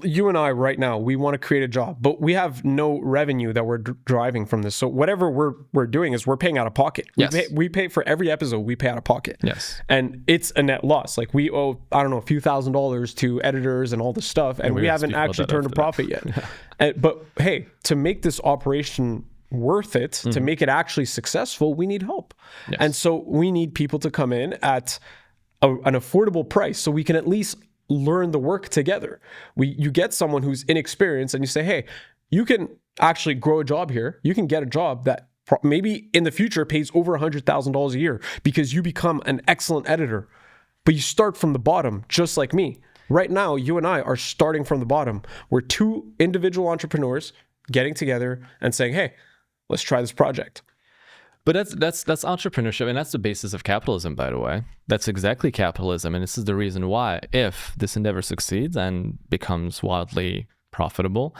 You and I right now, we want to create a job, but we have no revenue that we're driving from this. So whatever we're doing is we're paying out of pocket. Yes. We pay for every episode, we pay out of pocket. Yes. And it's a net loss. Like we owe, I don't know, a few $1,000s to editors and all this stuff. And we haven't actually turned a profit yet. But hey, to make this operation worth it, to make it actually successful, we need help. Yes. And so we need people to come in at an affordable price so we can at least learn the work together. You get someone who's inexperienced and you say, hey, you can actually grow a job here. You can get a job that maybe in the future pays over $100,000 a year because you become an excellent editor. But you start from the bottom, just like me. Right now, you and I are starting from the bottom. We're two individual entrepreneurs getting together and saying, hey, let's try this project. But that's entrepreneurship, and that's the basis of capitalism, by the way. That's exactly capitalism, and this is the reason why, if this endeavor succeeds and becomes wildly profitable,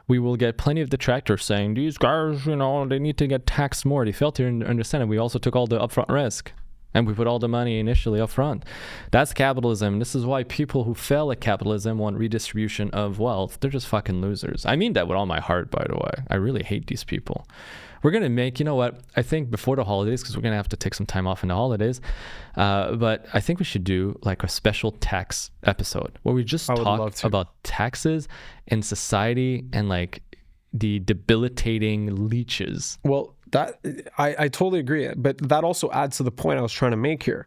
we will get plenty of detractors saying, these guys, they need to get taxed more. They fail to understand it. We also took all the upfront risk, and we put all the money initially upfront. That's capitalism. This is why people who fail at capitalism want redistribution of wealth. They're just fucking losers. I mean that with all my heart, by the way. I really hate these people. We're going to make, I think before the holidays, because we're going to have to take some time off in the holidays, but I think we should do like a special tax episode where we just talk about taxes in society and like the debilitating leeches. Well, that I totally agree. But that also adds to the point I was trying to make here.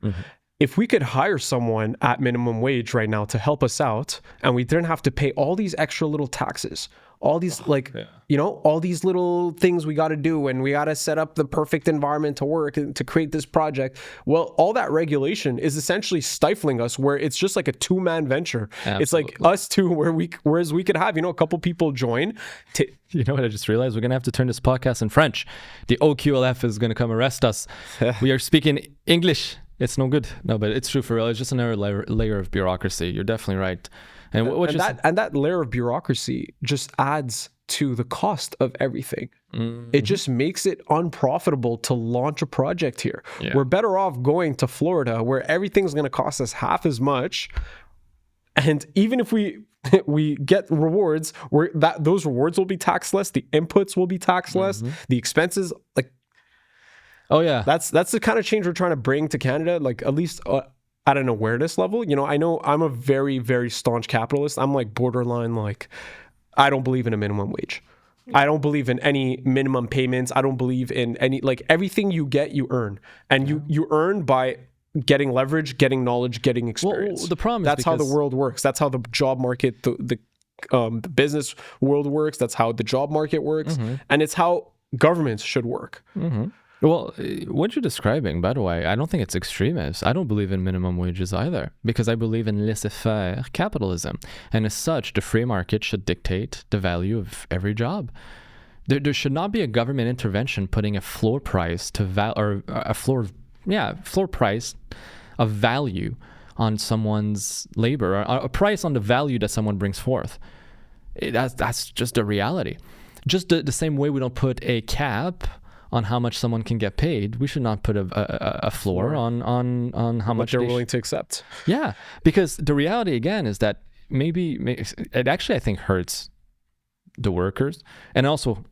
If we could hire someone at minimum wage right now to help us out, and we didn't have to pay all these extra little taxes, all these all these little things we got to do, and we got to set up the perfect environment to work and to create this project. Well, all that regulation is essentially stifling us, where it's just like a two-man venture. Absolutely. It's like us two, whereas we could have, a couple people join. You know what I just realized? We're going to have to turn this podcast in French. The OQLF is going to come arrest us. We are speaking English. It's no good. No, but it's true for real. It's just another layer of bureaucracy. You're definitely right. And that layer of bureaucracy just adds to the cost of everything. It just makes it unprofitable to launch a project here. We're better off going to Florida, where everything's going to cost us half as much. And even if we get rewards, those rewards will be taxed less, the inputs will be taxed less, the expenses, like, oh yeah, that's the kind of change we're trying to bring to Canada, like at least at an awareness level. I know I'm a very, very staunch capitalist. I'm like borderline, like, I don't believe in a minimum wage. I don't believe in any minimum payments. I don't believe in any, like, everything you get, you earn. And you earn by getting leverage, getting knowledge, getting experience. Well, the problem is that's how the world works. That's how the job market, the business world works. That's how the job market works. And it's how governments should work. Well, what you're describing, by the way, I don't think it's extremist. I don't believe in minimum wages either, because I believe in laissez-faire capitalism. And as such, the free market should dictate the value of every job. There should not be a government intervention putting a floor price floor price of value on someone's labor, or a price on the value that someone brings forth. That's just a reality. Just the same way we don't put a cap on how much someone can get paid, we should not put a floor on how much they're willing to accept. Yeah, because the reality again is that maybe it actually, I think, hurts the workers and also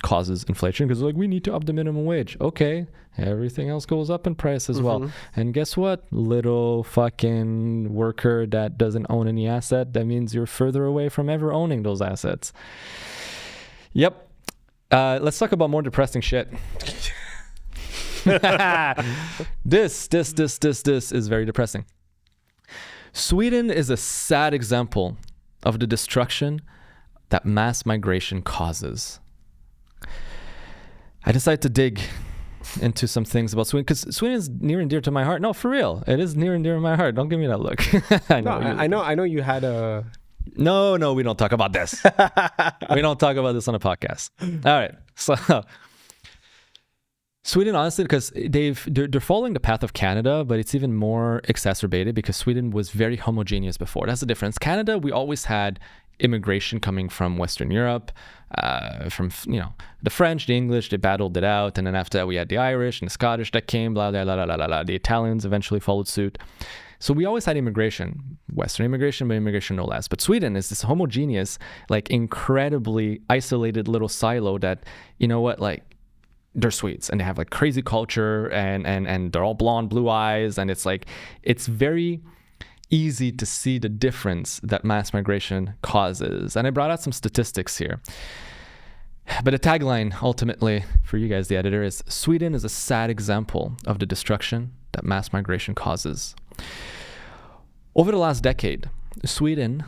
causes inflation, because like, we need to up the minimum wage. Okay, everything else goes up in price as well. And guess what? Little fucking worker that doesn't own any asset, that means you're further away from ever owning those assets. Yep. Let's talk about more depressing shit. This is very depressing. Sweden is a sad example of the destruction that mass migration causes. I decided to dig into some things about Sweden, because Sweden is near and dear to my heart. No, for real, it is near and dear to my heart. Don't give me that look. I know you had No, we don't talk about this. We don't talk about this on a podcast. All right. So Sweden, honestly, because they're following the path of Canada, but it's even more exacerbated because Sweden was very homogeneous before. That's the difference. Canada, we always had immigration coming from Western Europe, from the French, the English, they battled it out, and then after that we had the Irish and the Scottish that came, blah blah blah blah blah blah. The Italians eventually followed suit. So we always had immigration, Western immigration, but immigration no less. But Sweden is this homogeneous, like incredibly isolated little silo that, you know what, like they're Swedes and they have like crazy culture and they're all blonde, blue eyes, and it's like it's very easy to see the difference that mass migration causes. And I brought out some statistics here. But the tagline, ultimately, for you guys, the editor, is Sweden is a sad example of the destruction that mass migration causes. Over the last decade, Sweden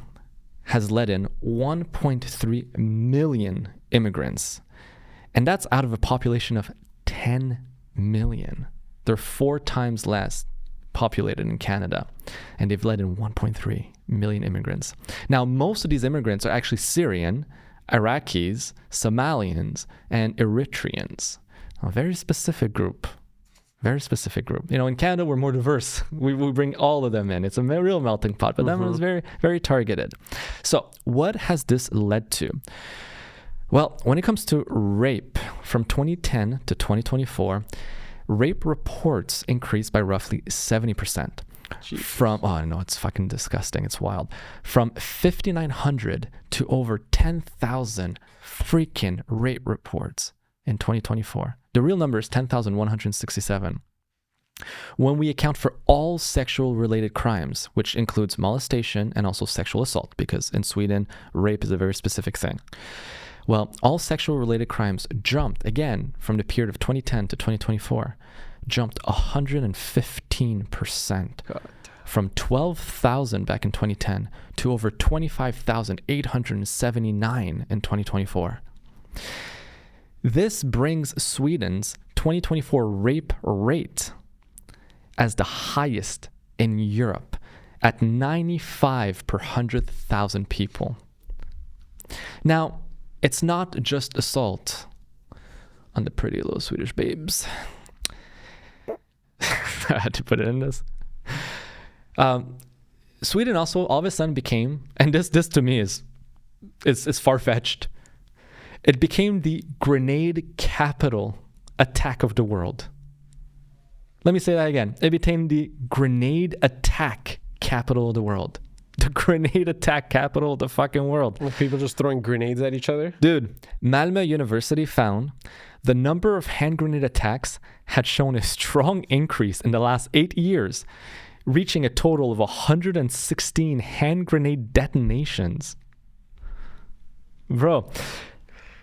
has let in 1.3 million immigrants. And that's out of a population of 10 million. They're 4 times less populated in Canada, and they've let in 1.3 million immigrants. Now, most of these immigrants are actually Syrian, Iraqis, Somalians, and Eritreans. A very specific group. Very specific group. You know, in Canada, we're more diverse. We bring all of them in. It's a real melting pot, but that one is very, very targeted. So what has this led to? Well, when it comes to rape, from 2010 to 2024, rape reports increased by roughly 70%. Jesus. From, oh, I know, it's fucking disgusting. It's wild. From 5,900 to over 10,000 freaking rape reports in 2024. The real number is 10,167. When we account for all sexual related crimes, which includes molestation and also sexual assault, because in Sweden, rape is a very specific thing. Well, all sexual related crimes jumped, again, from the period of 2010 to 2024, jumped 115%. God. From 12,000 back in 2010 to over 25,879 in 2024. This brings Sweden's 2024 rape rate as the highest in Europe at 95 per 100,000 people. Now, it's not just assault on the pretty little Swedish babes. I had to put it in this. Sweden also all of a sudden became, and this to me is far-fetched, it became the grenade capital attack of the world. Let me say that again. It became the grenade attack capital of the world. The grenade attack capital of the fucking world. With people just throwing grenades at each other? Dude, Malmö University found the number of hand grenade attacks had shown a strong increase in the last 8 years, reaching a total of 116 hand grenade detonations. Bro,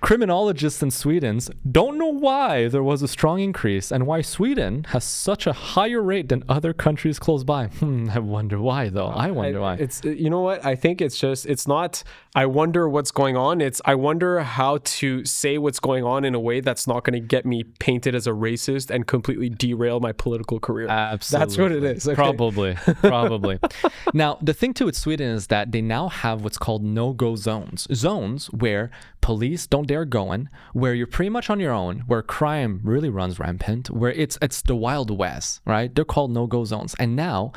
criminologists in Sweden don't know why there was a strong increase and why Sweden has such a higher rate than other countries close by. I wonder why, though. I wonder why. It's, you know what? I think it's not, I wonder what's going on. It's, I wonder how to say what's going on in a way that's not going to get me painted as a racist and completely derail my political career. Absolutely. That's what it is. Okay. Probably. Now, the thing too with Sweden is that they now have what's called no-go zones. Zones where police don't dare go in, where you're pretty much on your own, where crime really runs rampant, where it's the Wild West, right? They're called no-go zones. And now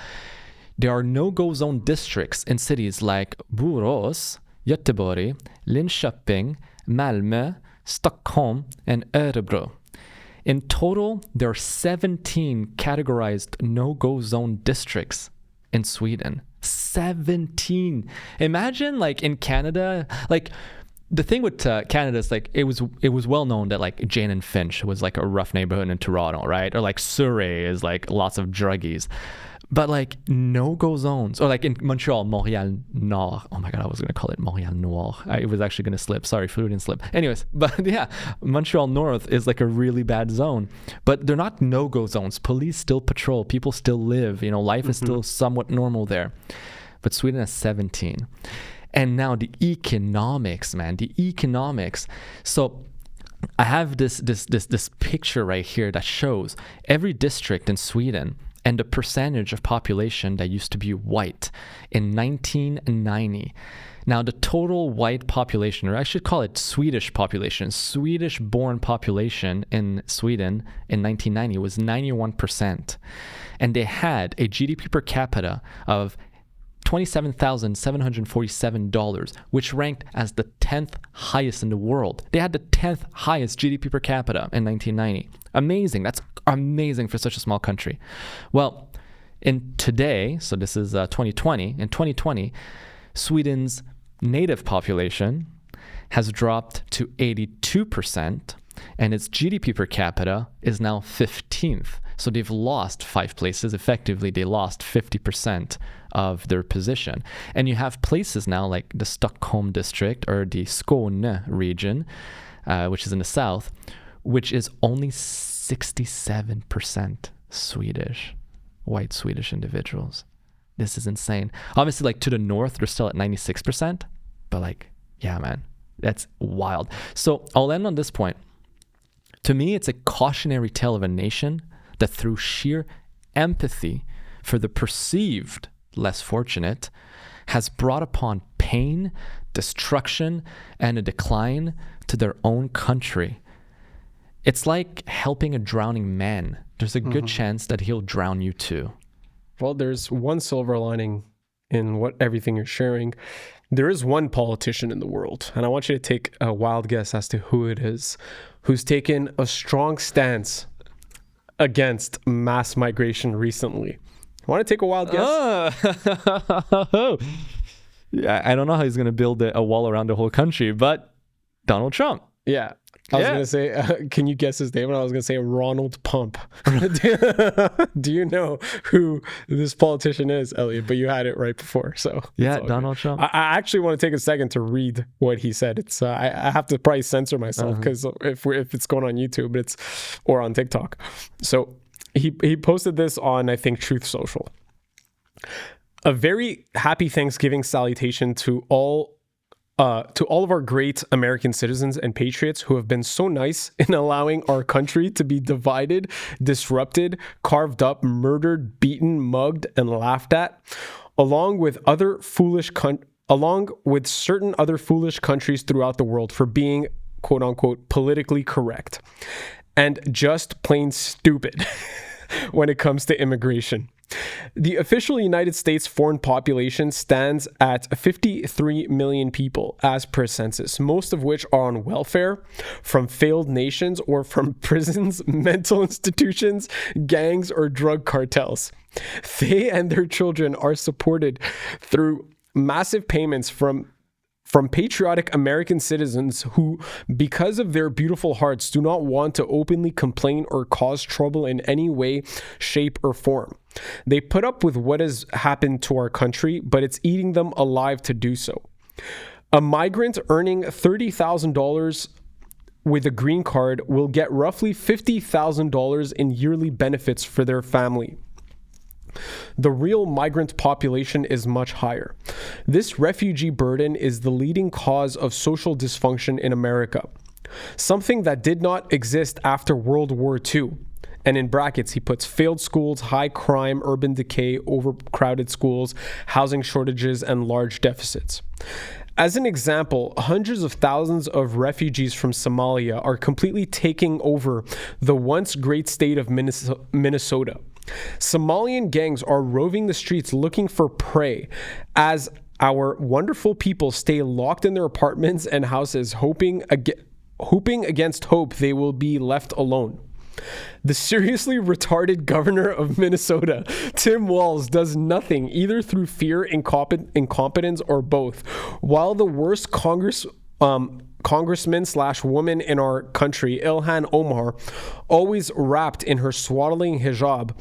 there are no-go zone districts in cities like Borås, Göteborg, Linköping, Malmö, Stockholm, and Örebro. In total, there are 17 categorized no-go zone districts in Sweden. 17. Imagine, like, in Canada, like, the thing with Canada is, like, it was well known that, like, Jane and Finch was, like, a rough neighborhood in Toronto, right? Or, like, Surrey is, like, lots of druggies. But, like, no-go zones, or like in Montreal, Montréal Nord. Oh my God, I was going to call it Montréal Noir. I was actually going to slip. Sorry, Freudian slip. Anyways, but yeah, Montreal North is like a really bad zone. But they're not no-go zones. Police still patrol. People still live. You know, life is still somewhat normal there. But Sweden has 17. And now the economics, man, the economics. So I have this picture right here that shows every district in Sweden and the percentage of population that used to be white in 1990. Now, the total white population, or I should call it Swedish population, Swedish-born population in Sweden in 1990 was 91%. And they had a GDP per capita of $27,747, which ranked as the 10th highest in the world. They had the 10th highest GDP per capita in 1990. Amazing. That's amazing for such a small country. Well, in today, so this is 2020, in 2020, Sweden's native population has dropped to 82%, and its GDP per capita is now 15th. So they've lost 5 places. Effectively, they lost 50% of their position. And you have places now like the Stockholm district or the Skåne region, which is in the south, which is only 67% Swedish, white Swedish individuals. This is insane. Obviously, like to the north, they're still at 96%, but like, yeah, man, that's wild. So I'll end on this point. To me, it's a cautionary tale of a nation that through sheer empathy for the perceived less fortunate has brought upon pain, destruction, and a decline to their own country. It's like helping a drowning man. There's a good chance that he'll drown you too. Well, there's one silver lining in everything you're sharing. There is one politician in the world, and I want you to take a wild guess as to who it is, who's taken a strong stance against mass migration recently. Want to take a wild guess? Yeah, I don't know how he's going to build a wall around the whole country, but Donald Trump. Yeah. I was going to say, can you guess his name? And I was going to say Ronald Pump. Do you know who this politician is, Elliot? But you had it right before. So yeah, Donald Trump. I actually want to take a second to read what he said. It's I have to probably censor myself because if it's going on YouTube, or on TikTok. So he posted this on, I think, Truth Social. A very happy Thanksgiving salutation to all of our great American citizens and patriots who have been so nice in allowing our country to be divided, disrupted, carved up, murdered, beaten, mugged, and laughed at, along with certain other foolish countries throughout the world for being, quote unquote, politically correct and just plain stupid when it comes to immigration. The official United States foreign population stands at 53 million people as per census, most of which are on welfare from failed nations or from prisons, mental institutions, gangs, or drug cartels. They and their children are supported through massive payments from patriotic American citizens who, because of their beautiful hearts, do not want to openly complain or cause trouble in any way, shape, or form. They put up with what has happened to our country, but it's eating them alive to do so. A migrant earning $30,000 with a green card will get roughly $50,000 in yearly benefits for their family. The real migrant population is much higher. This refugee burden is the leading cause of social dysfunction in America, something that did not exist after World War II. And in brackets, he puts failed schools, high crime, urban decay, overcrowded schools, housing shortages, and large deficits. As an example, hundreds of thousands of refugees from Somalia are completely taking over the once great state of Minnesota. Somalian gangs are roving the streets looking for prey as our wonderful people stay locked in their apartments and houses, hoping against hope they will be left alone. The seriously retarded governor of Minnesota, Tim Walz, does nothing either through fear, incompetence, or both, while the worst congressman/woman in our country, Ilhan Omar, always wrapped in her swaddling hijab,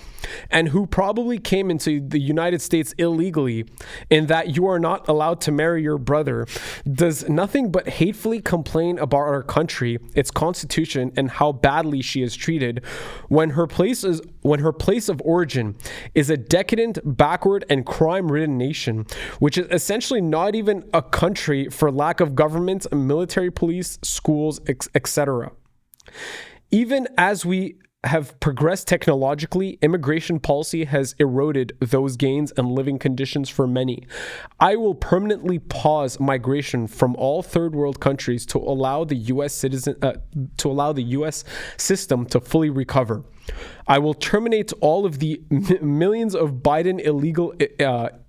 and who probably came into the United States illegally, in that you are not allowed to marry your brother, does nothing but hatefully complain about our country, its constitution, and how badly she is treated, when her place of origin is a decadent, backward, and crime-ridden nation, which is essentially not even a country for lack of government, military police, schools, etc. Even as we have progressed technologically, immigration policy has eroded those gains and living conditions for many. I will permanently pause migration from all third world countries to allow the U.S. system to fully recover. I will terminate all of the millions of Biden illegal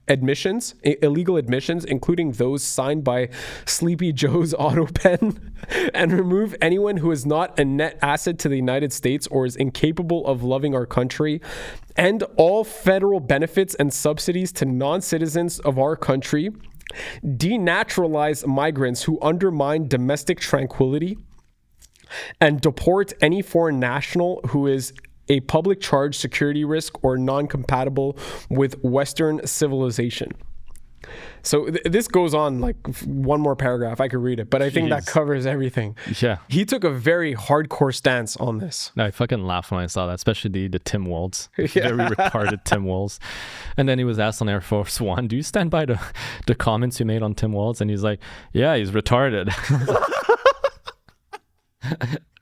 admissions, including those signed by Sleepy Joe's auto pen, and remove anyone who is not a net asset to the United States or is incapable of loving our country. End all federal benefits and subsidies to non-citizens of our country. Denaturalize migrants who undermine domestic tranquility. And deport any foreign national who is a public charge, security risk, or non-compatible with Western civilization. So this goes on like one more paragraph. I could read it, but I think that covers everything. Yeah. He took a very hardcore stance on this. No, I fucking laughed when I saw that, especially the Tim Walz. Very retarded Tim Walz. And then he was asked on Air Force One, do you stand by the comments you made on Tim Walz? And he's like, yeah, he's retarded.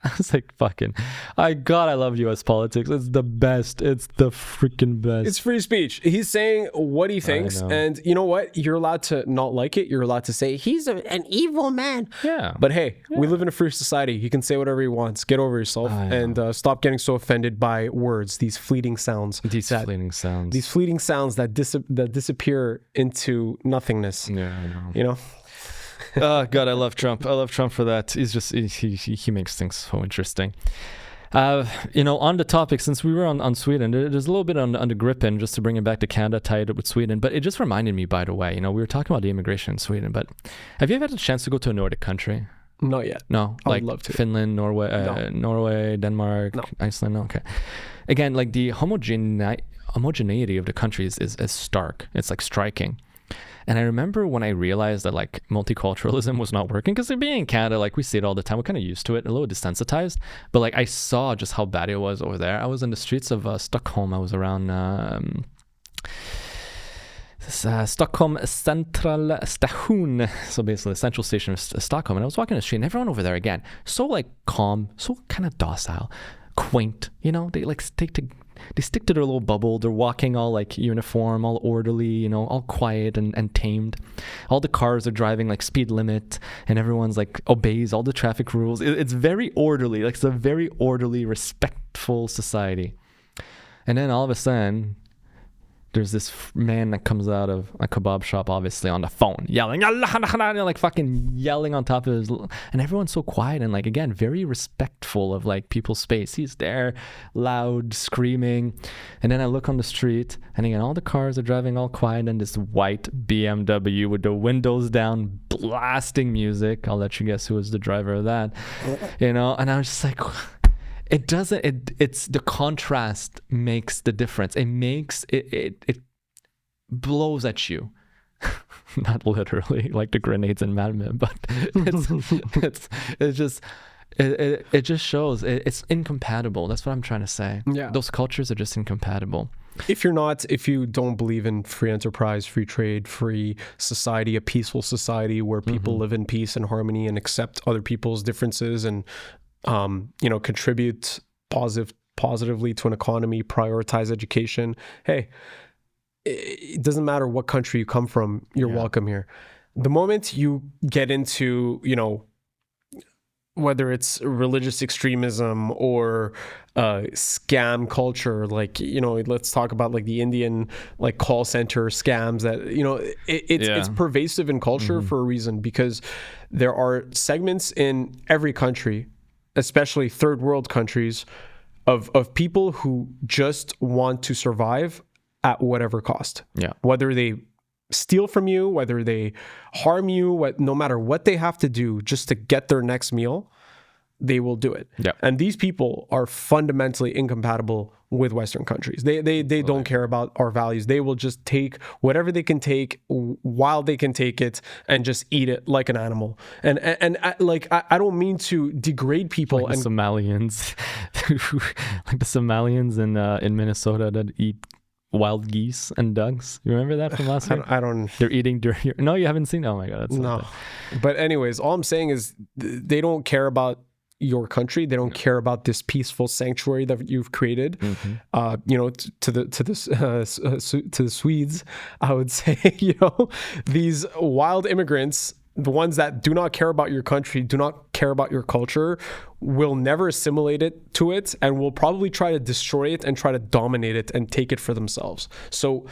I was like, fucking, I love U.S. politics. It's the best. It's the freaking best. It's free speech. He's saying what he thinks. And you know what? You're allowed to not like it. You're allowed to say, he's an evil man. Yeah. But hey, we live in a free society. He can say whatever he wants. Get over yourself and stop getting so offended by words, these fleeting sounds. These fleeting sounds that disappear into nothingness. Yeah, I know. You know? Oh God, I love Trump. I love Trump for that. He's just he makes things so interesting. On the topic, since we were on Sweden, there's a little bit on the Gripen, just to bring it back to Canada, tie it up with Sweden. But it just reminded me, by the way, we were talking about the immigration in Sweden. But have you ever had a chance to go to a Nordic country? Not yet. No, I would love to. Finland, Norway, Denmark, Iceland. No, okay. Again, like the homogeneity of the countries is stark. It's like striking. And I remember when I realized that like multiculturalism was not working, because being in Canada, like we see it all the time, we're kind of used to it, a little desensitized. But like I saw just how bad it was over there. I was in the streets of Stockholm. I was around Stockholm Central Station, so basically the central station of Stockholm. And I was walking the street, and everyone over there, again, so like calm, so kind of docile, quaint. They like they stick to their little bubble. They're walking all like uniform, all orderly, all quiet and tamed. All the cars are driving like speed limit, and everyone's like obeys all the traffic rules. It's very orderly. Like it's a very orderly, respectful society. And then all of a sudden, there's this man that comes out of a kebab shop, obviously on the phone, yelling, like fucking yelling on top of his, and everyone's so quiet and like, again, very respectful of like people's space. He's there, loud, screaming. And then I look on the street, and again, all the cars are driving all quiet, and this white BMW with the windows down, blasting music. I'll let you guess who was the driver of that, and I was just like, it's the contrast makes the difference. It makes it blows at you. Not literally like the grenades in Mad Men, but it just shows it's incompatible. That's what I'm trying to say. Yeah. Those cultures are just incompatible. If you don't believe in free enterprise, free trade, free society, a peaceful society where people live in peace and harmony and accept other people's differences and contribute positively to an economy, prioritize education. Hey, it doesn't matter what country you come from, you're welcome here. The moment you get into, whether it's religious extremism or scam culture, like, let's talk about like the Indian like call center scams that, it's pervasive in culture for a reason, because there are segments in every country, especially third world countries, of people who just want to survive at whatever cost. Yeah. Whether they steal from you, whether they harm you, no matter what they have to do just to get their next meal, they will do it. Yeah. And these people are fundamentally incompatible with Western countries. They don't care about our values. They will just take whatever they can take while they can take it and just eat it like an animal. And I don't mean to degrade people. Like the Somalians, like the Somalians in Minnesota that eat wild geese and ducks. You remember that from last week? I don't. They're eating. No, you haven't seen. Oh my god, that's no. But anyways, all I'm saying is they don't care about your country. They don't care about this peaceful sanctuary that you've created. You know, to the Swedes, I would say, you know, these wild immigrants, the ones that do not care about your country, do not care about your culture, will never assimilate it to it, and will probably try to destroy it and try to dominate it and take it for themselves. So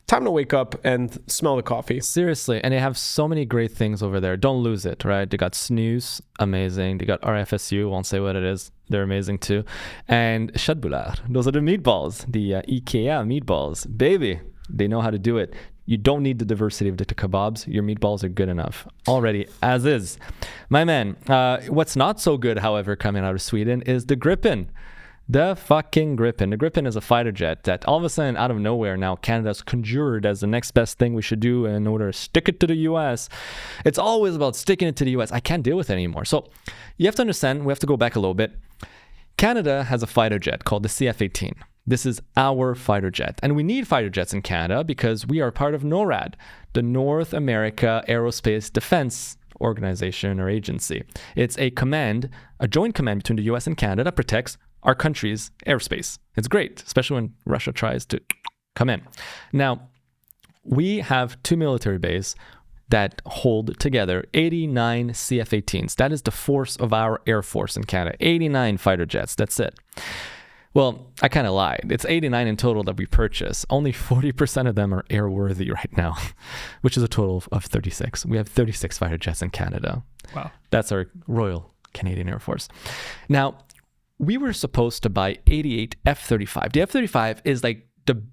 time to wake up and smell the coffee. Seriously, and they have so many great things over there. Don't lose it, right? They got snus, amazing. They got RFSU, won't say what it is. They're amazing too. And köttbullar, those are the meatballs, the IKEA meatballs. Baby, they know how to do it. You don't need the diversity of the kebabs. Your meatballs are good enough already, as is. My man, what's not so good, however, coming out of Sweden is the Gripen. The fucking Gripen. The Gripen is a fighter jet that all of a sudden, out of nowhere, now Canada's conjured as the next best thing we should do in order to stick it to the US. It's always about sticking it to the US. I can't deal with it anymore. So you have to understand, we have to go back a little bit. Canada has a fighter jet called the CF-18. This is our fighter jet. And we need fighter jets in Canada because we are part of NORAD, the North America Aerospace Defense Organization or agency. It's a command, a joint command between the US and Canada that protects our country's airspace. It's great, especially when Russia tries to come in. Now, we have 2 military bases that hold together 89 CF-18s. That is the force of our Air Force in Canada. 89 fighter jets, that's it. Well, I kind of lied. It's 89 in total that we purchase. Only 40% of them are airworthy right now, which is a total of 36. We have 36 fighter jets in Canada. Wow. That's our Royal Canadian Air Force. Now, we were supposed to buy 88 F-35. The F-35 is like the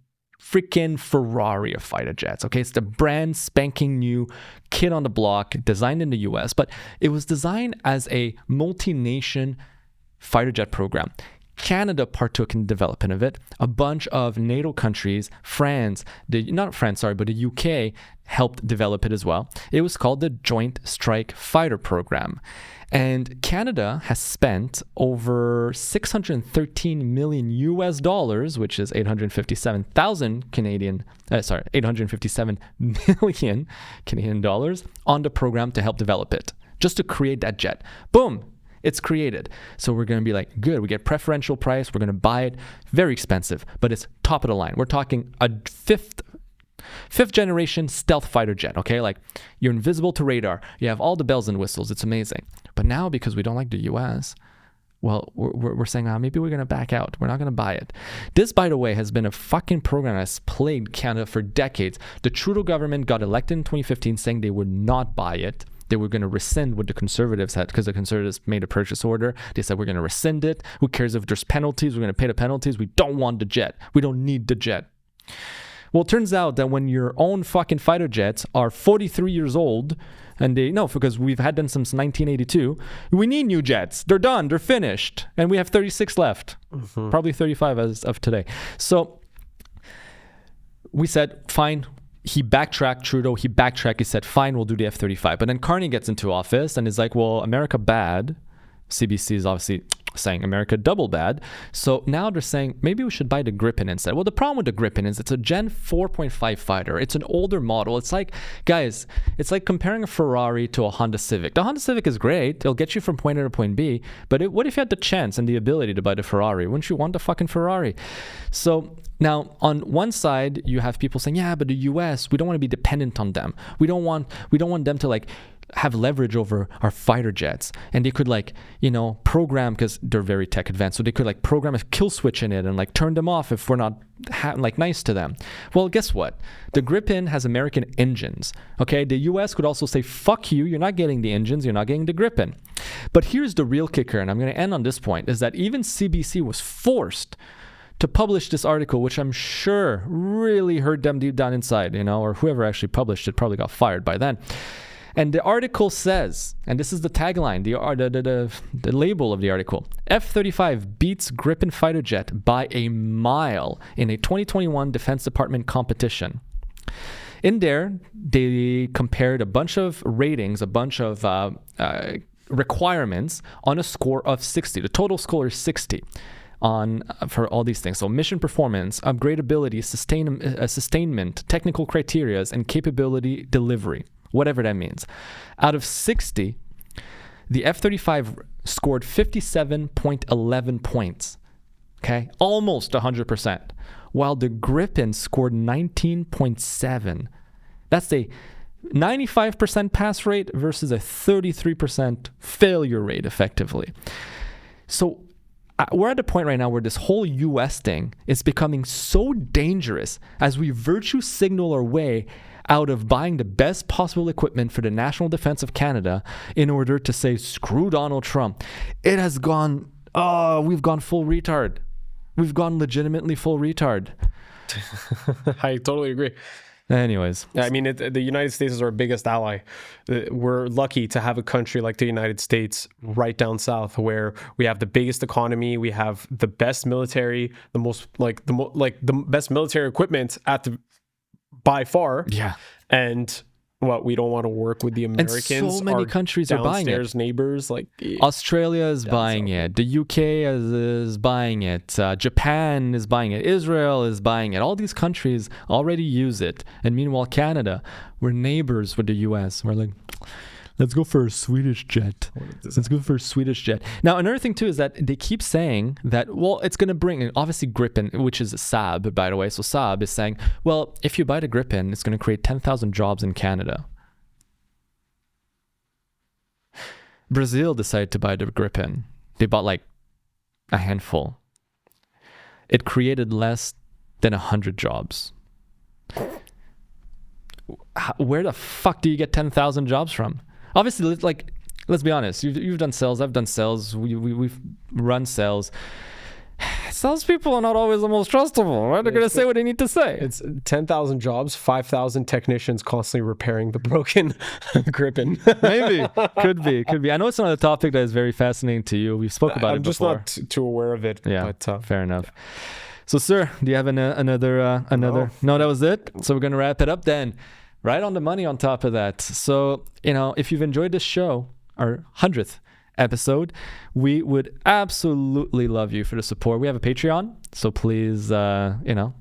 freaking Ferrari of fighter jets, okay? It's the brand spanking new kid on the block, designed in the US, but it was designed as a multi-nation fighter jet program. Canada partook in the development of it. A bunch of NATO countries, but the UK helped develop it as well. It was called the Joint Strike Fighter Program. And Canada has spent over 613 million US dollars, which is 857 million Canadian dollars on the program to help develop it, just to create that jet. Boom. It's created. So we're going to be like, good, we get preferential price. We're going to buy it. Very expensive, but it's top of the line. We're talking a fifth generation stealth fighter jet, okay? Like, you're invisible to radar. You have all the bells and whistles. It's amazing. But now, because we don't like the US, well, we're saying, maybe we're going to back out. We're not going to buy it. This, by the way, has been a fucking program that's plagued Canada for decades. The Trudeau government got elected in 2015 saying they would not buy it. They were going to rescind what the Conservatives had, because the Conservatives made a purchase order. They said, we're going to rescind it. Who cares if there's penalties? We're going to pay the penalties. We don't want the jet. We don't need the jet. Well, it turns out that when your own fucking fighter jets are 43 years old, and because we've had them since 1982, we need new jets. They're done. They're finished. And we have 36 left. Mm-hmm. Probably 35 as of today. So we said, fine. He backtracked, Trudeau. He said, fine, we'll do the F-35. But then Carney gets into office and is like, well, America bad. CBC is obviously saying America double bad. So now they're saying maybe we should buy the Gripen instead. Well, the problem with the Gripen is it's a Gen 4.5 fighter. It's an older model. It's like, guys, it's like comparing a Ferrari to a Honda Civic. The Honda Civic is great. It'll get you from point A to point B. But what if you had the chance and the ability to buy the Ferrari? Wouldn't you want the fucking Ferrari? So now, on one side, you have people saying, yeah, but the US, we don't want to be dependent on them. We don't want them to like have leverage over our fighter jets. And they could program, because they're very tech advanced, so they could program a kill switch in it and turn them off if we're not nice to them. Well, guess what? The Gripen has American engines. Okay, the US could also say, fuck you, you're not getting the engines, you're not getting the Gripen. But here's the real kicker, and I'm going to end on this point, is that even CBC was forced to publish this article, which I'm sure really hurt them deep down inside, or whoever actually published it probably got fired by then. And the article says, and this is the tagline, the label of the article, F-35 beats Gripen fighter jet by a mile in a 2021 Defense Department competition. In there, they compared a bunch of ratings, a bunch of requirements on a score of 60. The total score is 60. For all these things. So mission performance, upgradability, sustainment, technical criterias, and capability delivery, whatever that means. Out of 60, the F-35 scored 57.11 points. Okay, almost 100%. While the Gripen scored 19.7. That's a 95% pass rate versus a 33% failure rate, effectively. So we're at a point right now where this whole US thing is becoming so dangerous as we virtue signal our way out of buying the best possible equipment for the national defense of Canada in order to say, screw Donald Trump. It has gone, we've gone full retard. We've gone legitimately full retard. I totally agree. Anyways. I mean, the United States is our biggest ally. We're lucky to have a country like the United States right down south, where we have the biggest economy, we have the best military, the best military equipment by far. Yeah. And we don't want to work with the Americans. And so many countries are buying it. Downstairs neighbors, Australia is buying it. The UK is buying it. Japan is buying it. Israel is buying it. All these countries already use it. And meanwhile, Canada, we're neighbors with the US. We're like, let's go for a Swedish jet. Let's go for a Swedish jet. Now, another thing, too, is that they keep saying that, well, it's going to bring, obviously, Gripen, which is Saab, by the way. So Saab is saying, well, if you buy the Gripen, it's going to create 10,000 jobs in Canada. Brazil decided to buy the Gripen. They bought like a handful. It created less than 100 jobs. Where the fuck do you get 10,000 jobs from? Obviously, let's be honest. You've done sales. I've done sales. We've run sales. Salespeople are not always the most trustable, right? They're going to say what they need to say. It's 10,000 jobs, 5,000 technicians constantly repairing the broken Gripen. Maybe. Could be. I know it's another topic that is very fascinating to you. We've spoke about it before. I'm just not too aware of it. Yeah, but, fair enough. So, sir, do you have another? No, that was it. So we're going to wrap it up then. Right on the money on top of that. So, if you've enjoyed this show, our 100th episode, we would absolutely love you for the support. We have a Patreon, so please, join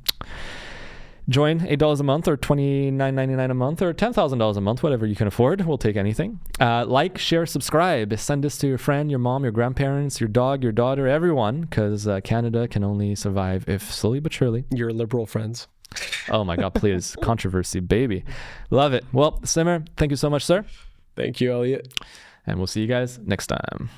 $8 a month or $29.99 a month or $10,000 a month, whatever you can afford. We'll take anything. Like, share, subscribe. Send this to your friend, your mom, your grandparents, your dog, your daughter, everyone, because Canada can only survive if slowly but surely. Your liberal friends. Oh my God, please. Controversy, baby. Love it. Well, Simmer, thank you so much, sir. Thank you, Elliot. And we'll see you guys next time.